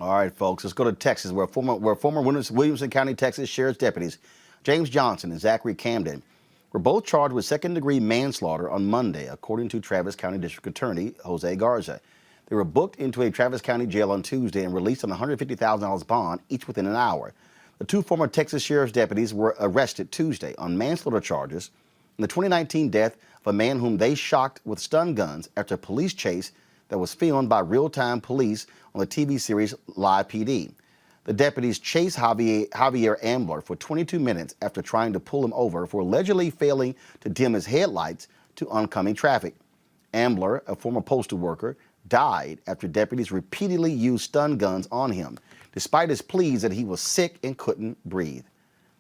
All right, folks, let's go to Texas, where former Williamson County, Texas Sheriff's deputies James Johnson and Zachary Camden were both charged with second-degree manslaughter on Monday, according to Travis County District Attorney Jose Garza. They were booked into a Travis County jail on Tuesday and released on a $150,000 bond, each within an hour. The two former Texas Sheriff's deputies were arrested Tuesday on manslaughter charges in the 2019 death of a man whom they shocked with stun guns after a police chase that was filmed by real-time police on the TV series Live PD. The deputies chased Javier Ambler for 22 minutes after trying to pull him over for allegedly failing to dim his headlights to oncoming traffic. Ambler, a former postal worker, died after deputies repeatedly used stun guns on him, despite his pleas that he was sick and couldn't breathe.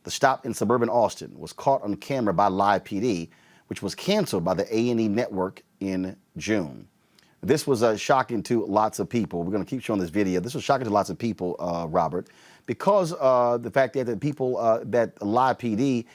The stop in suburban Austin was caught on camera by Live PD, which was canceled by the A&E network in June. This was shocking to lots of people. We're going to keep showing this video. This was shocking to lots of people, Robert, because the fact that the people that Live PD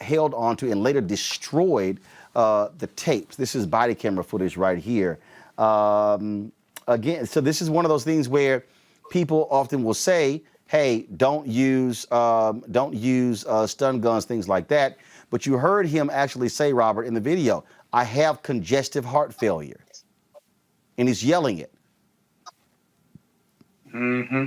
held onto and later destroyed the tapes. This is body camera footage right here. Again, so this is one of those things where people often will say, hey, don't use stun guns, things like that. But you heard him actually say, Robert, in the video, I have congestive heart failure. And he's yelling it. Mm-hmm.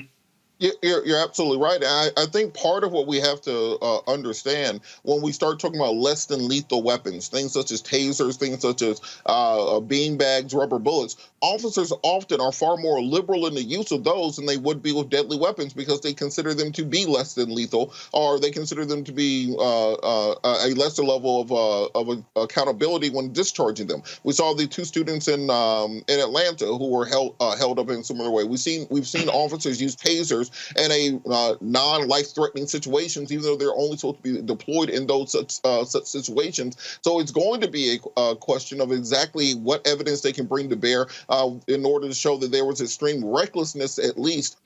You're absolutely right. I think part of what we have to understand when we start talking about less than lethal weapons, things such as tasers, things such as beanbags, rubber bullets, officers often are far more liberal in the use of those than they would be with deadly weapons because they consider them to be less than lethal, or they consider them to be a lesser level of accountability when discharging them. We saw the two students in Atlanta who were held up in a similar way. We've seen officers use tasers in a non-life-threatening situations, even though they're only supposed to be deployed in those such situations. So it's going to be a question of exactly what evidence they can bring to bear in order to show that there was extreme recklessness, at least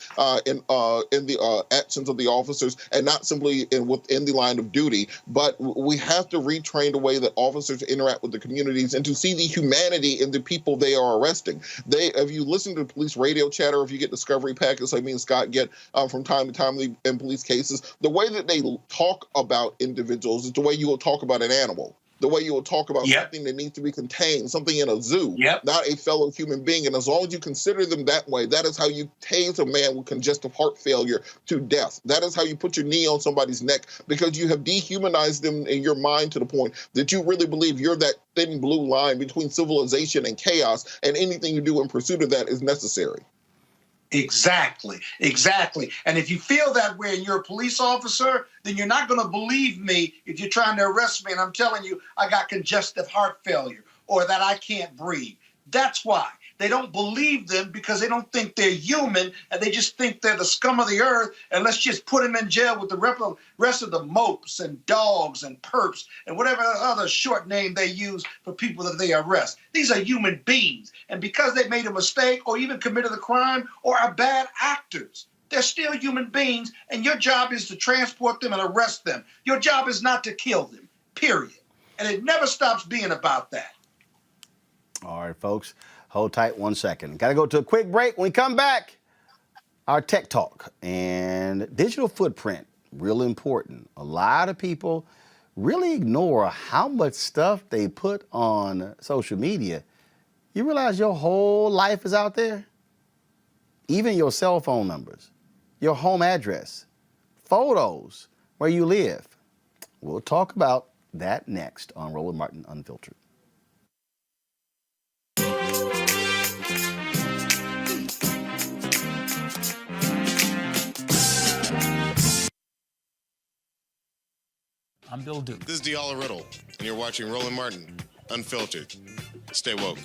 in the actions of the officers, and not simply within the line of duty. But we have to retrain the way that officers interact with the communities and to see the humanity in the people they are arresting. If you listen to police radio chatter, if you get discovery packets like me and Scott get from time to time in police cases, the way that they talk about individuals is the way you will talk about an animal, the way you will talk about something that needs to be contained, something in a zoo, not a fellow human being. And as long as you consider them that way, that is how you tase a man with congestive heart failure to death. That is how you put your knee on somebody's neck, because you have dehumanized them in your mind to the point that you really believe you're that thin blue line between civilization and chaos, and anything you do in pursuit of that is necessary. Exactly. And if you feel that way and you're a police officer, then you're not going to believe me if you're trying to arrest me and I'm telling you I got congestive heart failure or that I can't breathe. That's why. They don't believe them because they don't think they're human, and they just think they're the scum of the earth, and let's just put them in jail with the rest of the mopes and dogs and perps and whatever other short name they use for people that they arrest. These are human beings, and because they made a mistake or even committed a crime or are bad actors, they're still human beings, and your job is to transport them and arrest them. Your job is not to kill them, period. And it never stops being about that. All right, folks. Hold tight 1 second. Got to go to a quick break. When we come back, our tech talk and digital footprint, real important. A lot of people really ignore how much stuff they put on social media. You realize your whole life is out there? Even your cell phone numbers, your home address, photos, where you live. We'll talk about that next on Roland Martin Unfiltered. I'm Bill Duke. This is Diala Riddle, and you're watching Roland Martin Unfiltered. Stay woke.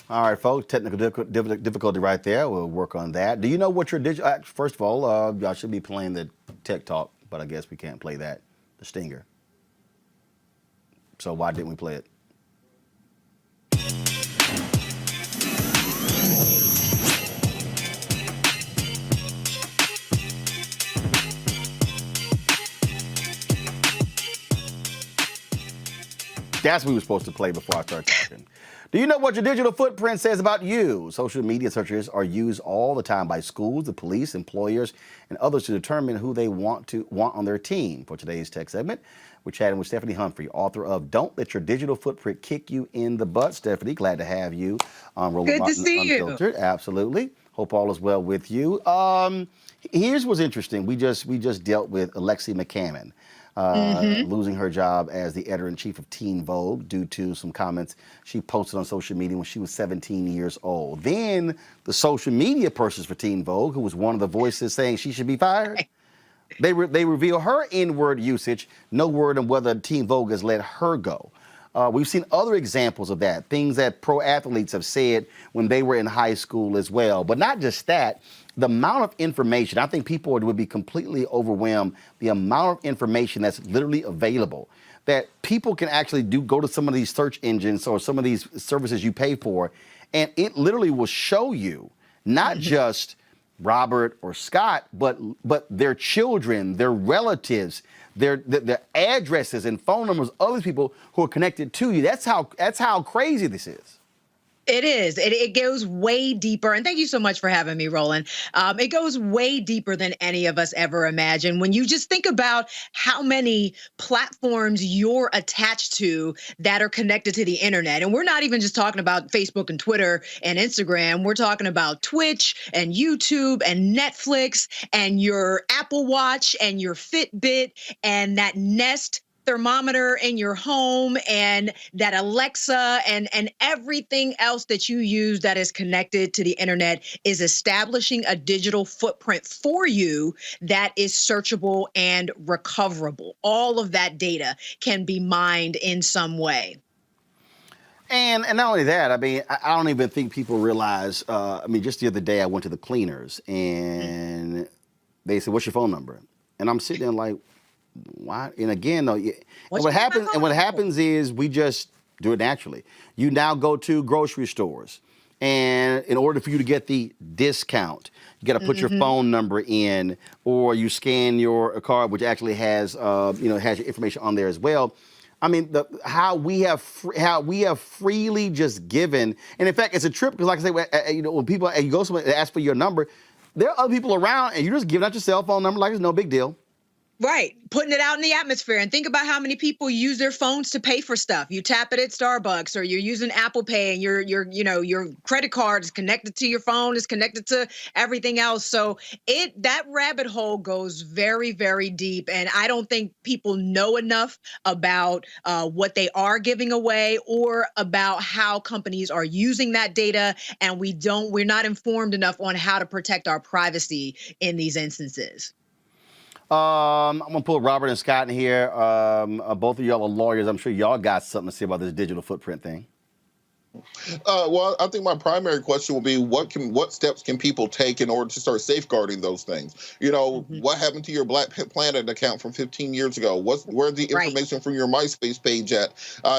All right, folks, technical difficulty right there. We'll work on that. Do you know what your digital... First of all, y'all should be playing the tech talk, but I guess we can't play that, the stinger. So why didn't we play it? That's what we were supposed to play before I start talking. Do you know what your digital footprint says about you? Social media searches are used all the time by schools, the police, employers, and others to determine who they want on their team. For today's tech segment, we're chatting with Stephanie Humphrey, author of Don't Let Your Digital Footprint Kick You in the Butt. Stephanie, glad to have you on Roland Good to Martin see Unfiltered. you. Absolutely. Hope all is well with you. Here's what's interesting. We just dealt with Alexi McCammon. Losing her job as the editor-in-chief of Teen Vogue due to some comments she posted on social media when she was 17 years old. Then the social media persons for Teen Vogue, who was one of the voices saying she should be fired, they reveal her N-word usage, no word on whether Teen Vogue has let her go. We've seen other examples of that, things that pro athletes have said when they were in high school as well. But not just that, the amount of information, I think people would be completely overwhelmed, the amount of information that's literally available, that people can actually go to some of these search engines or some of these services you pay for, and it literally will show you not just Robert or Scott, but their children, their relatives, their addresses and phone numbers of other people who are connected to you. That's how crazy this is. It is. It goes way deeper. And thank you so much for having me, Roland. It goes way deeper than any of us ever imagined. When you just think about how many platforms you're attached to that are connected to the internet. And we're not even just talking about Facebook and Twitter and Instagram. We're talking about Twitch and YouTube and Netflix and your Apple Watch and your Fitbit and that Nest thermometer in your home and that Alexa and everything else that you use that is connected to the internet is establishing a digital footprint for you that is searchable and recoverable. All of that data can be mined in some way. And not only that, I mean, I don't even think people realize, just the other day I went to the cleaners and they said, "What's your phone number?" And I'm sitting there like, why? And again, though, what happens is we just do it naturally. You now go to grocery stores, and in order for you to get the discount, you got to put your phone number in, or you scan your card, which actually has has your information on there as well. I mean, how we have freely just given, and in fact, it's a trip because, like I say, when people you go somewhere and ask for your number, there are other people around, and you're just giving out your cell phone number like it's no big deal. Right. Putting it out in the atmosphere. And think about how many people use their phones to pay for stuff. You tap it at Starbucks, or you're using Apple Pay, and your credit card is connected to your phone, is connected to everything else. So that rabbit hole goes very, very deep. And I don't think people know enough about what they are giving away or about how companies are using that data. And we're not informed enough on how to protect our privacy in these instances. I'm going to pull Robert and Scott in here. Both of y'all are lawyers. I'm sure y'all got something to say about this digital footprint thing. Well, I think my primary question will be what steps can people take in order to start safeguarding those things? What happened to your Black Planet account from 15 years ago? Where's the information from your MySpace page at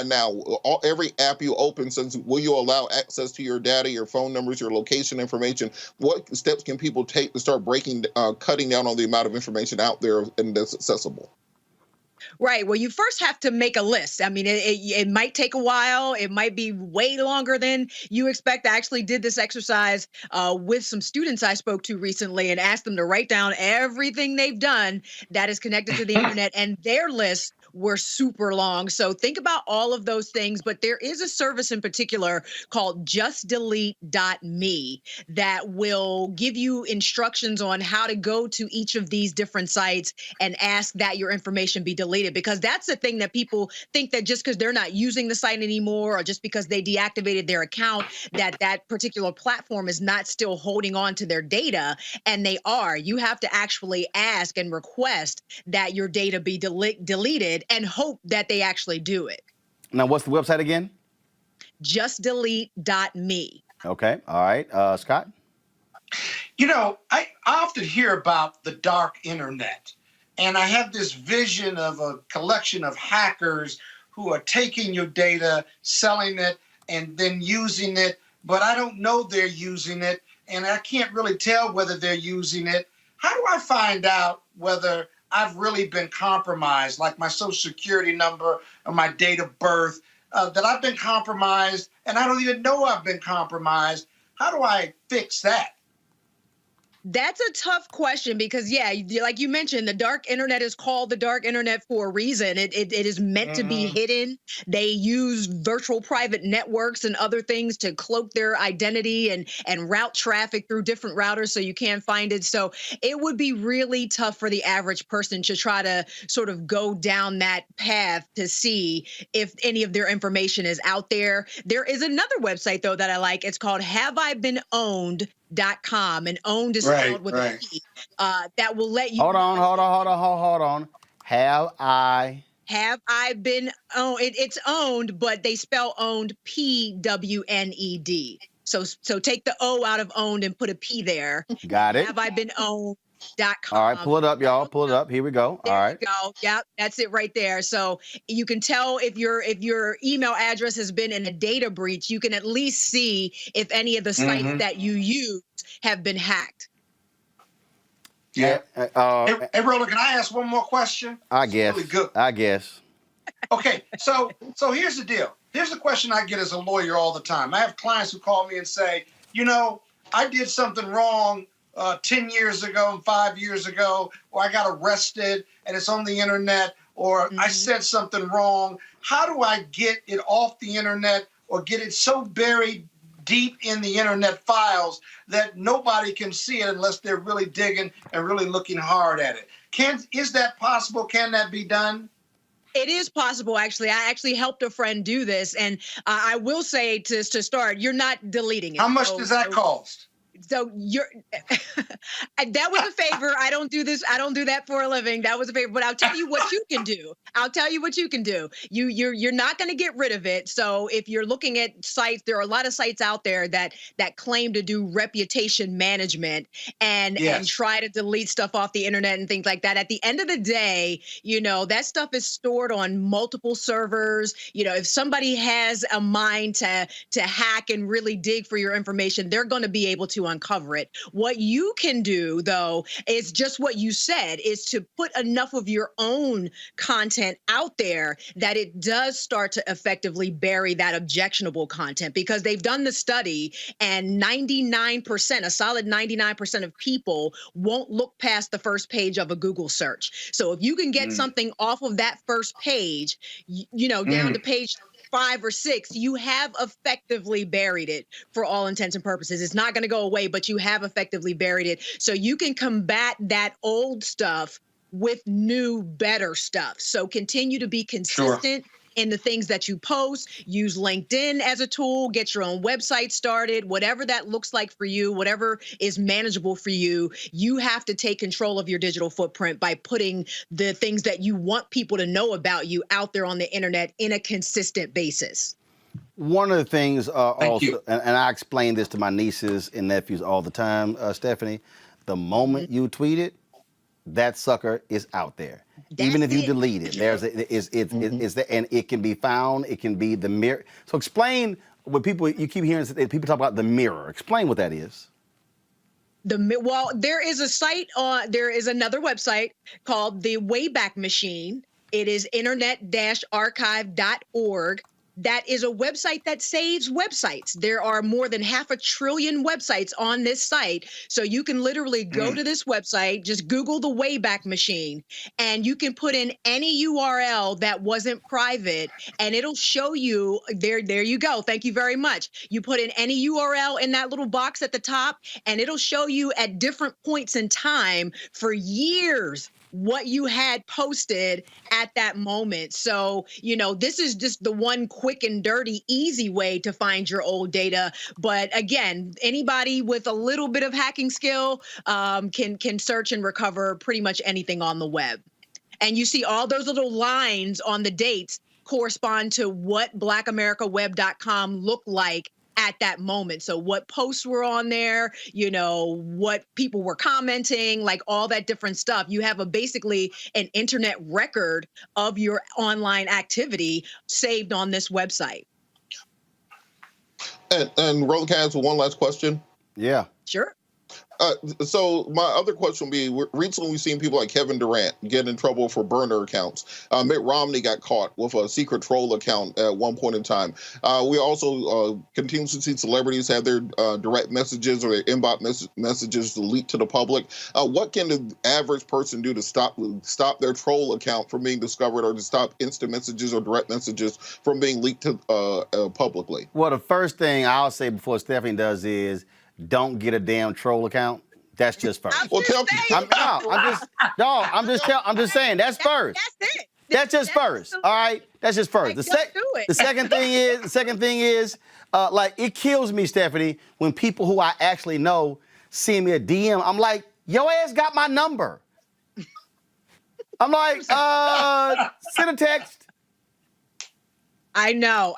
now? Every app you open says, will you allow access to your data, your phone numbers, your location information? What steps can people take to start cutting down on the amount of information out there and that's accessible? Right. Well, you first have to make a list. I mean, it might take a while. It might be way longer than you expect. I actually did this exercise with some students I spoke to recently and asked them to write down everything they've done that is connected to the internet, and their lists were super long. So think about all of those things. But there is a service in particular called justdelete.me that will give you instructions on how to go to each of these different sites and ask that your information be deleted. Because that's the thing that people think, that just because they're not using the site anymore, or just because they deactivated their account, that particular platform is not still holding on to their data. And they are. You have to actually ask and request that your data be deleted and hope that they actually do it. Now, what's the website again? Justdelete.me. Okay. All right. Scott? I often hear about the dark internet. And I have this vision of a collection of hackers who are taking your data, selling it, and then using it. But I don't know they're using it, and I can't really tell whether they're using it. How do I find out whether I've really been compromised, like my social security number or my date of birth? that I've been compromised and I don't even know I've been compromised. How do I fix that? That's a tough question because, yeah, like you mentioned, the dark internet is called the dark internet for a reason. It is meant to be hidden. They use virtual private networks and other things to cloak their identity and route traffic through different routers so you can't find it. So it would be really tough for the average person to try to sort of go down that path to see if any of their information is out there. There is another website, though, that I like. It's called HaveIBeenOwned.com, and owned is spelled with a P. That will let you. Hold on. Have I been owned? It's owned, but they spell owned PWNED. So take the O out of owned and put a P there. got it? HaveIBeenOwned.com. All right, pull it up, y'all. Pull it up. Here we go. There All right. you go. Yep, that's it right there. So you can tell if your email address has been in a data breach. You can at least see if any of the sites that you use have been hacked. Yeah. Hey, Roland, can I ask one more question? I guess. Really good. I guess. Okay, so here's the deal. Here's the question I get as a lawyer all the time. I have clients who call me and say, I did something wrong 10 years ago and 5 years ago, or I got arrested and it's on the internet, or I said something wrong. How do I get it off the internet or get it so buried deep in the internet files that nobody can see it unless they're really digging and really looking hard at it? Is that possible? Can that be done? It is possible, actually. I actually helped a friend do this, and I will say to start, you're not deleting it. How much does that cost? So that was a favor. I don't do this. I don't do that for a living. That was a favor. But I'll tell you what you can do. You're not going to get rid of it. So if you're looking at sites, there are a lot of sites out there that claim to do reputation management and try to delete stuff off the internet and things like that. At the end of the day, that stuff is stored on multiple servers. If somebody has a mind to hack and really dig for your information, they're going to be able to uncover it. What you can do, though, is just what you said, is to put enough of your own content out there that it does start to effectively bury that objectionable content, because they've done the study and 99%, a solid 99% of people won't look past the first page of a Google search. So if you can get something off of that first page, down to page 5 or 6, you have effectively buried it for all intents and purposes. It's not going to go away, but you have effectively buried it. So you can combat that old stuff with new, better stuff. So continue to be consistent in the things that you post. Use LinkedIn as a tool, get your own website started, whatever that looks like for you, whatever is manageable for you. You have to take control of your digital footprint by putting the things that you want people to know about you out there on the internet in a consistent basis. One of the things also, and I explain this to my nieces and nephews all the time, Stephanie, the moment you tweet it, that sucker is out there. Even if you delete it, it's there, and it can be found. It can be the mirror. So explain what people, you keep hearing people talk about the mirror. Explain what that is. Well, there is a site there is another website called the Wayback Machine. It is internet-archive.org. That is a website that saves websites. There are more than 500 billion websites on this site. So you can literally go to this website, just Google the Wayback Machine, and you can put in any URL that wasn't private, and it'll show you, there you go. Thank you very much. You put in any URL in that little box at the top, and it'll show you at different points in time for years what you had posted at that moment. So, this is just the one quick and dirty, easy way to find your old data. But again, anybody with a little bit of hacking skill can search and recover pretty much anything on the web. And you see all those little lines on the dates correspond to what blackamericaweb.com looked like at that moment. So what posts were on there, what people were commenting, like all that different stuff. You have basically an internet record of your online activity saved on this website. And Roland, can I ask one last question? Yeah. Sure. So my other question would be: recently, we've seen people like Kevin Durant get in trouble for burner accounts. Mitt Romney got caught with a secret troll account at one point in time. We also continue to see celebrities have their direct messages or their inbox messages leaked to the public. What can the average person do to stop their troll account from being discovered, or to stop instant messages or direct messages from being leaked to publicly? Well, the first thing I'll say before Stephanie does is don't get a damn troll account. That's just first. Well, tell I'm just saying that's first. That's it. That's just first. All right, that's just first. The second thing is, like, it kills me, Stephanie, when people who I actually know send me a DM. I'm like, your ass got my number. I'm like, send a text. I know.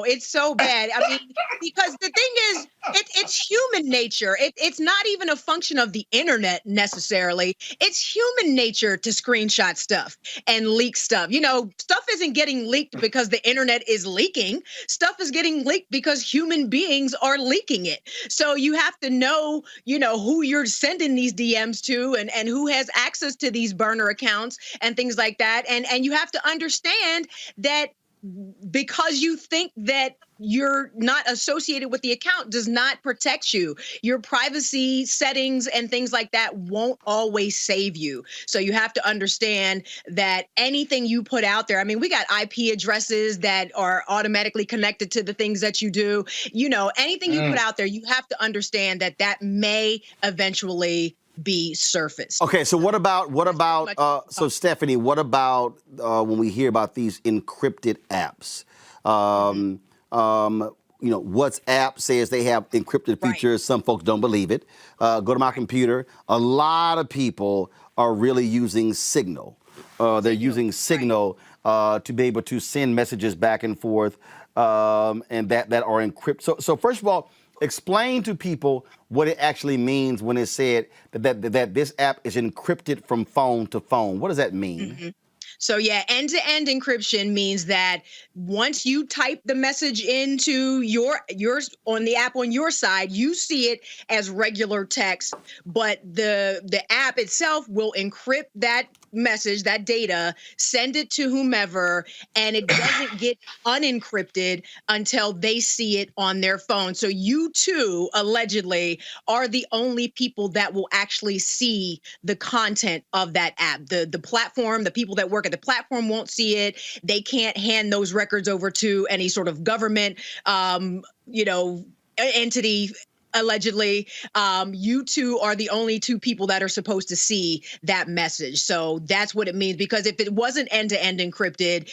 It's so bad. I mean, because the thing is, it's human nature. It's not even a function of the internet necessarily. It's human nature to screenshot stuff and leak stuff. You know, stuff isn't getting leaked because the internet is leaking. Stuff is getting leaked because human beings are leaking it. So you have to know, who you're sending these DMs to and who has access to these burner accounts and things like that. And you have to understand that because you think that you're not associated with the account does not protect you. Your privacy settings and things like that won't always save you. So you have to understand that anything you put out there, I mean, we got IP addresses that are automatically connected to the things that you do. Anything you put out there, you have to understand that may eventually be surfaced. Okay, so what about so Stephanie, what about when we hear about these encrypted apps? WhatsApp says they have encrypted features. Right. Some folks don't believe it. Go to my computer. A lot of people are really using Signal. They're using Signal to be able to send messages back and forth, and that are encrypted. So first of all, explain to people what it actually means when it said that this app is encrypted from phone to phone. What does that mean? Mm-hmm. So yeah, end-to-end encryption means that once you type the message into yours on the app on your side, you see it as regular text, but the app itself will encrypt that message, that data, send it to whomever, and it doesn't get unencrypted until they see it on their phone. So you too, allegedly, are the only people that will actually see the content of that app. The platform, the people that work at the platform won't see it. They can't hand those records over to any sort of government, entity. Allegedly, you two are the only two people that are supposed to see that message. So that's what it means, because if it wasn't end-to-end encrypted,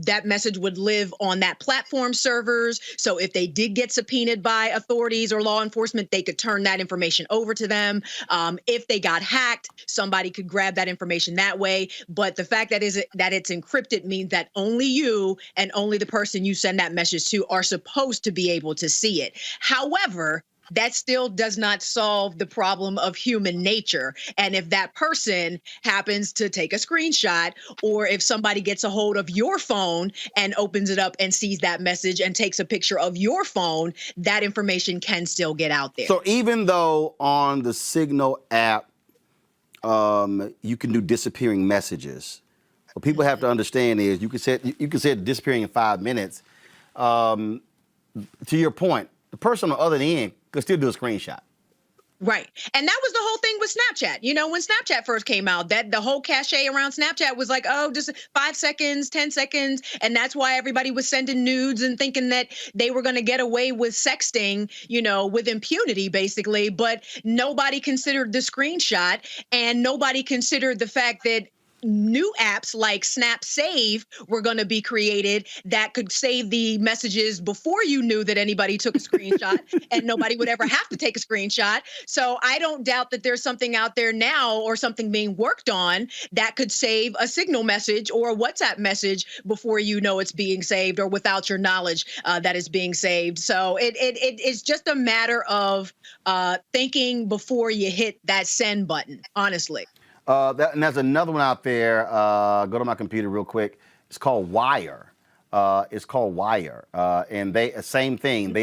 that message would live on that platform servers. So if they did get subpoenaed by authorities or law enforcement, they could turn that information over to them. If they got hacked, somebody could grab that information that way. But the fact that it's encrypted means that only you and only the person you send that message to are supposed to be able to see it. However, that still does not solve the problem of human nature. And if that person happens to take a screenshot, or if somebody gets a hold of your phone and opens it up and sees that message and takes a picture of your phone, that information can still get out there. So even though on the Signal app, you can do disappearing messages, what people have to understand is you can set disappearing in 5 minutes. To your point, the person on the other end could still do a screenshot. Right. And that was the whole thing with Snapchat. When Snapchat first came out, that the whole cachet around Snapchat was like, oh, just 5 seconds, 10 seconds. And that's why everybody was sending nudes and thinking that they were going to get away with sexting, with impunity, basically. But nobody considered the screenshot, and nobody considered the fact that new apps like Snap Save were going to be created that could save the messages before you knew that anybody took a screenshot, and nobody would ever have to take a screenshot. So I don't doubt that there's something out there now, or something being worked on, that could save a Signal message or a WhatsApp message before you know it's being saved, or without your knowledge that it's being saved. So it's just a matter of thinking before you hit that send button, honestly. And there's another one out there. Go to my computer real quick. It's called Wire. And they same thing.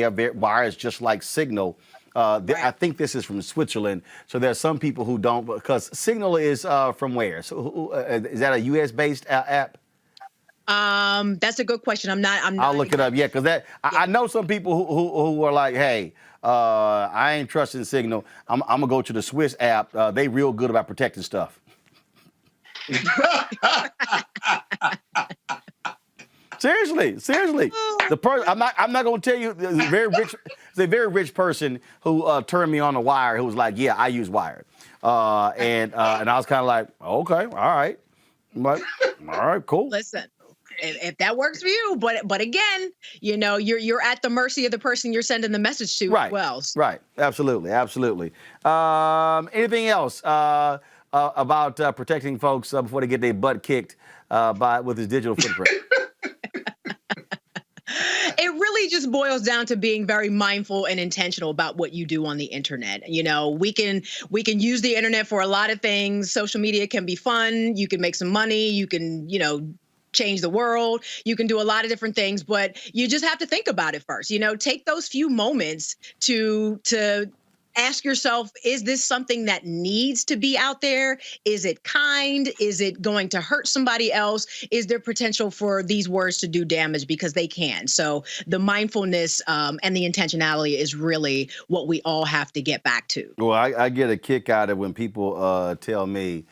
Wire is just like Signal. I think this is from Switzerland. So there are some people who don't, because Signal is from where? So is that a U.S.-based app? That's a good question. I'm not. I'll look it up. Yeah, because I know some people who are like, hey, I ain't trusting Signal. I'm gonna go to the Swiss app. They real good about protecting stuff. Seriously. I'm not gonna tell you. There's a very rich person who turned me on the Wire. Who was like, yeah, I use Wired, and I was kind of like, okay, all right, but all right, cool. Listen. If that works for you, but again, you're at the mercy of the person you're sending the message to as well. Right, absolutely. Anything else about protecting folks before they get their butt kicked with his digital footprint? It really just boils down to being very mindful and intentional about what you do on the internet. We can use the internet for a lot of things. Social media can be fun. You can make some money. You can, change the world. You can do a lot of different things, but you just have to think about it first. Take those few moments to ask yourself, is this something that needs to be out there? Is it kind? Is it going to hurt somebody else? Is there potential for these words to do damage? Because they can. So the mindfulness and the intentionality is really what we all have to get back to. Well, I get a kick out of when people tell me,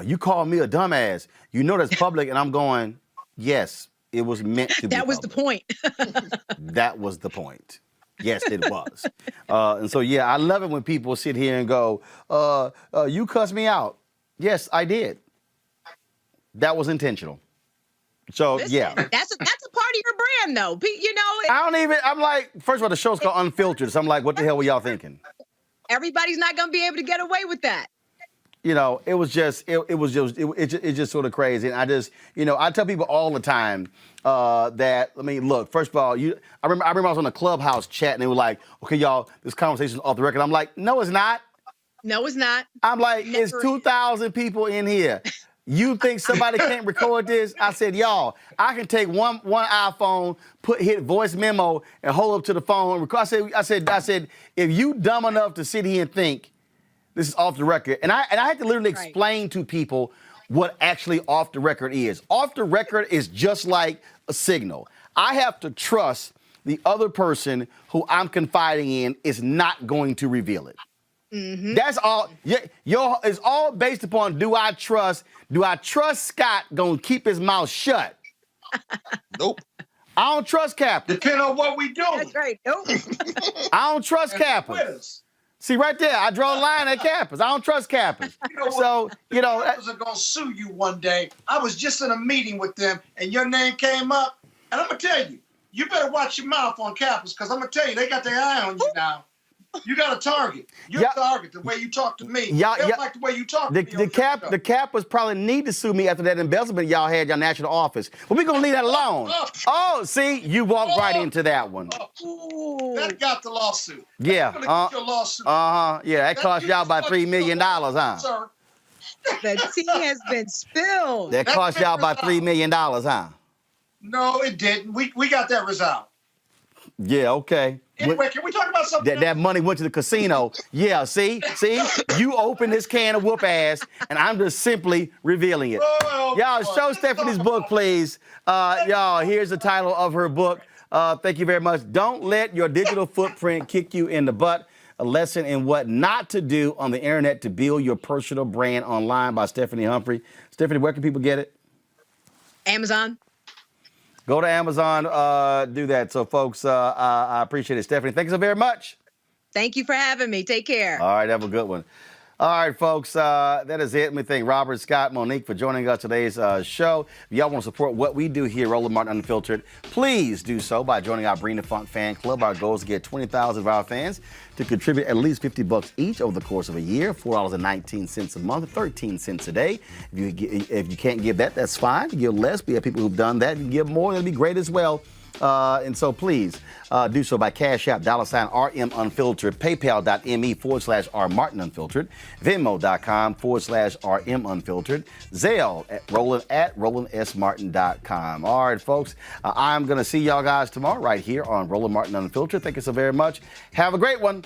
you call me a dumbass. That's public. And I'm going, yes, it was meant to be That was public. The point. That was the point. Yes, it was. And so, yeah, I love it when people sit here and go, you cussed me out. Yes, I did. That was intentional. So, Listen, yeah. That's a part of your brand, though. I'm like, first of all, the show's called Unfiltered. So I'm like, what the hell were y'all thinking? Everybody's not going to be able to get away with that. It was just sort of crazy. And I just, I tell people all the time that, look, first of all, I remember I was on the Clubhouse chat and they were like, okay, y'all, this conversation's off the record. I'm like, no, it's not. No, it's not. I'm like, it's 2,000 people in here. You think somebody can't record this? I said, y'all, I can take one iPhone, hit voice memo and hold up to the phone and record. I said, if you dumb enough to sit here and think this is off the record. And I had to literally explain to people what actually off the record is. Off the record is just like a signal. I have to trust the other person who I'm confiding in is not going to reveal it. Mm-hmm. That's all. It's all based upon do I trust Scott gonna keep his mouth shut? Nope. I don't trust Captain. Depending on what we do. That's right. Nope. I don't trust Captain. See, right there, I draw a line at Kappas. I don't trust Kappas. Kappas are going to sue you one day. I was just in a meeting with them, and your name came up. And I'm going to tell you, you better watch your mouth on Kappas, because I'm going to tell you, they got their eye on you now. You got a target. You're a target the way you talk to me. They don't like the way you talk to me. The Kappas probably need to sue me after that embezzlement y'all had your national office. But we're going to leave that alone. See, you walked right into that one. That got the lawsuit. Yeah. Get your lawsuit. Yeah, that cost y'all about $3 million, huh? Sir. The tea has been spilled. That cost y'all about $3 million, huh? No, it didn't. We got that resolved. Yeah, okay. Anyway, can we talk about something that money went to the casino. Yeah, see? You open this can of whoop ass, and I'm just simply revealing it. Y'all, show Stephanie's book, please. Y'all, here's the title of her book. Thank you very much. Don't let your digital footprint kick you in the butt. A lesson in what not to do on the internet to build your personal brand online by Stephanie Humphrey. Stephanie, where can people get it? Amazon. Go to Amazon, do that. So, folks, I appreciate it. Stephanie, thank you so very much. Thank you for having me. Take care. All right, have a good one. All right, folks, that is it. Let me thank Robert, Scott, Monique for joining us today's show. If y'all want to support what we do here, Roland Martin Unfiltered, please do so by joining our Bring the Funk fan club. Our goal is to get 20,000 of our fans to contribute at least $50 each over the course of a year, $4.19 a month, 13 cents a day. If you can't give that, that's fine. You give less. We have people who've done that. You give more, that'd be great as well. And so please do so by Cash App, $RM Unfiltered, PayPal.me/R Martin Unfiltered, Venmo.com/RM Unfiltered, Zelle at RolandSMartin.com. All right, folks, I'm going to see y'all guys tomorrow right here on Roland Martin Unfiltered. Thank you so very much. Have a great one.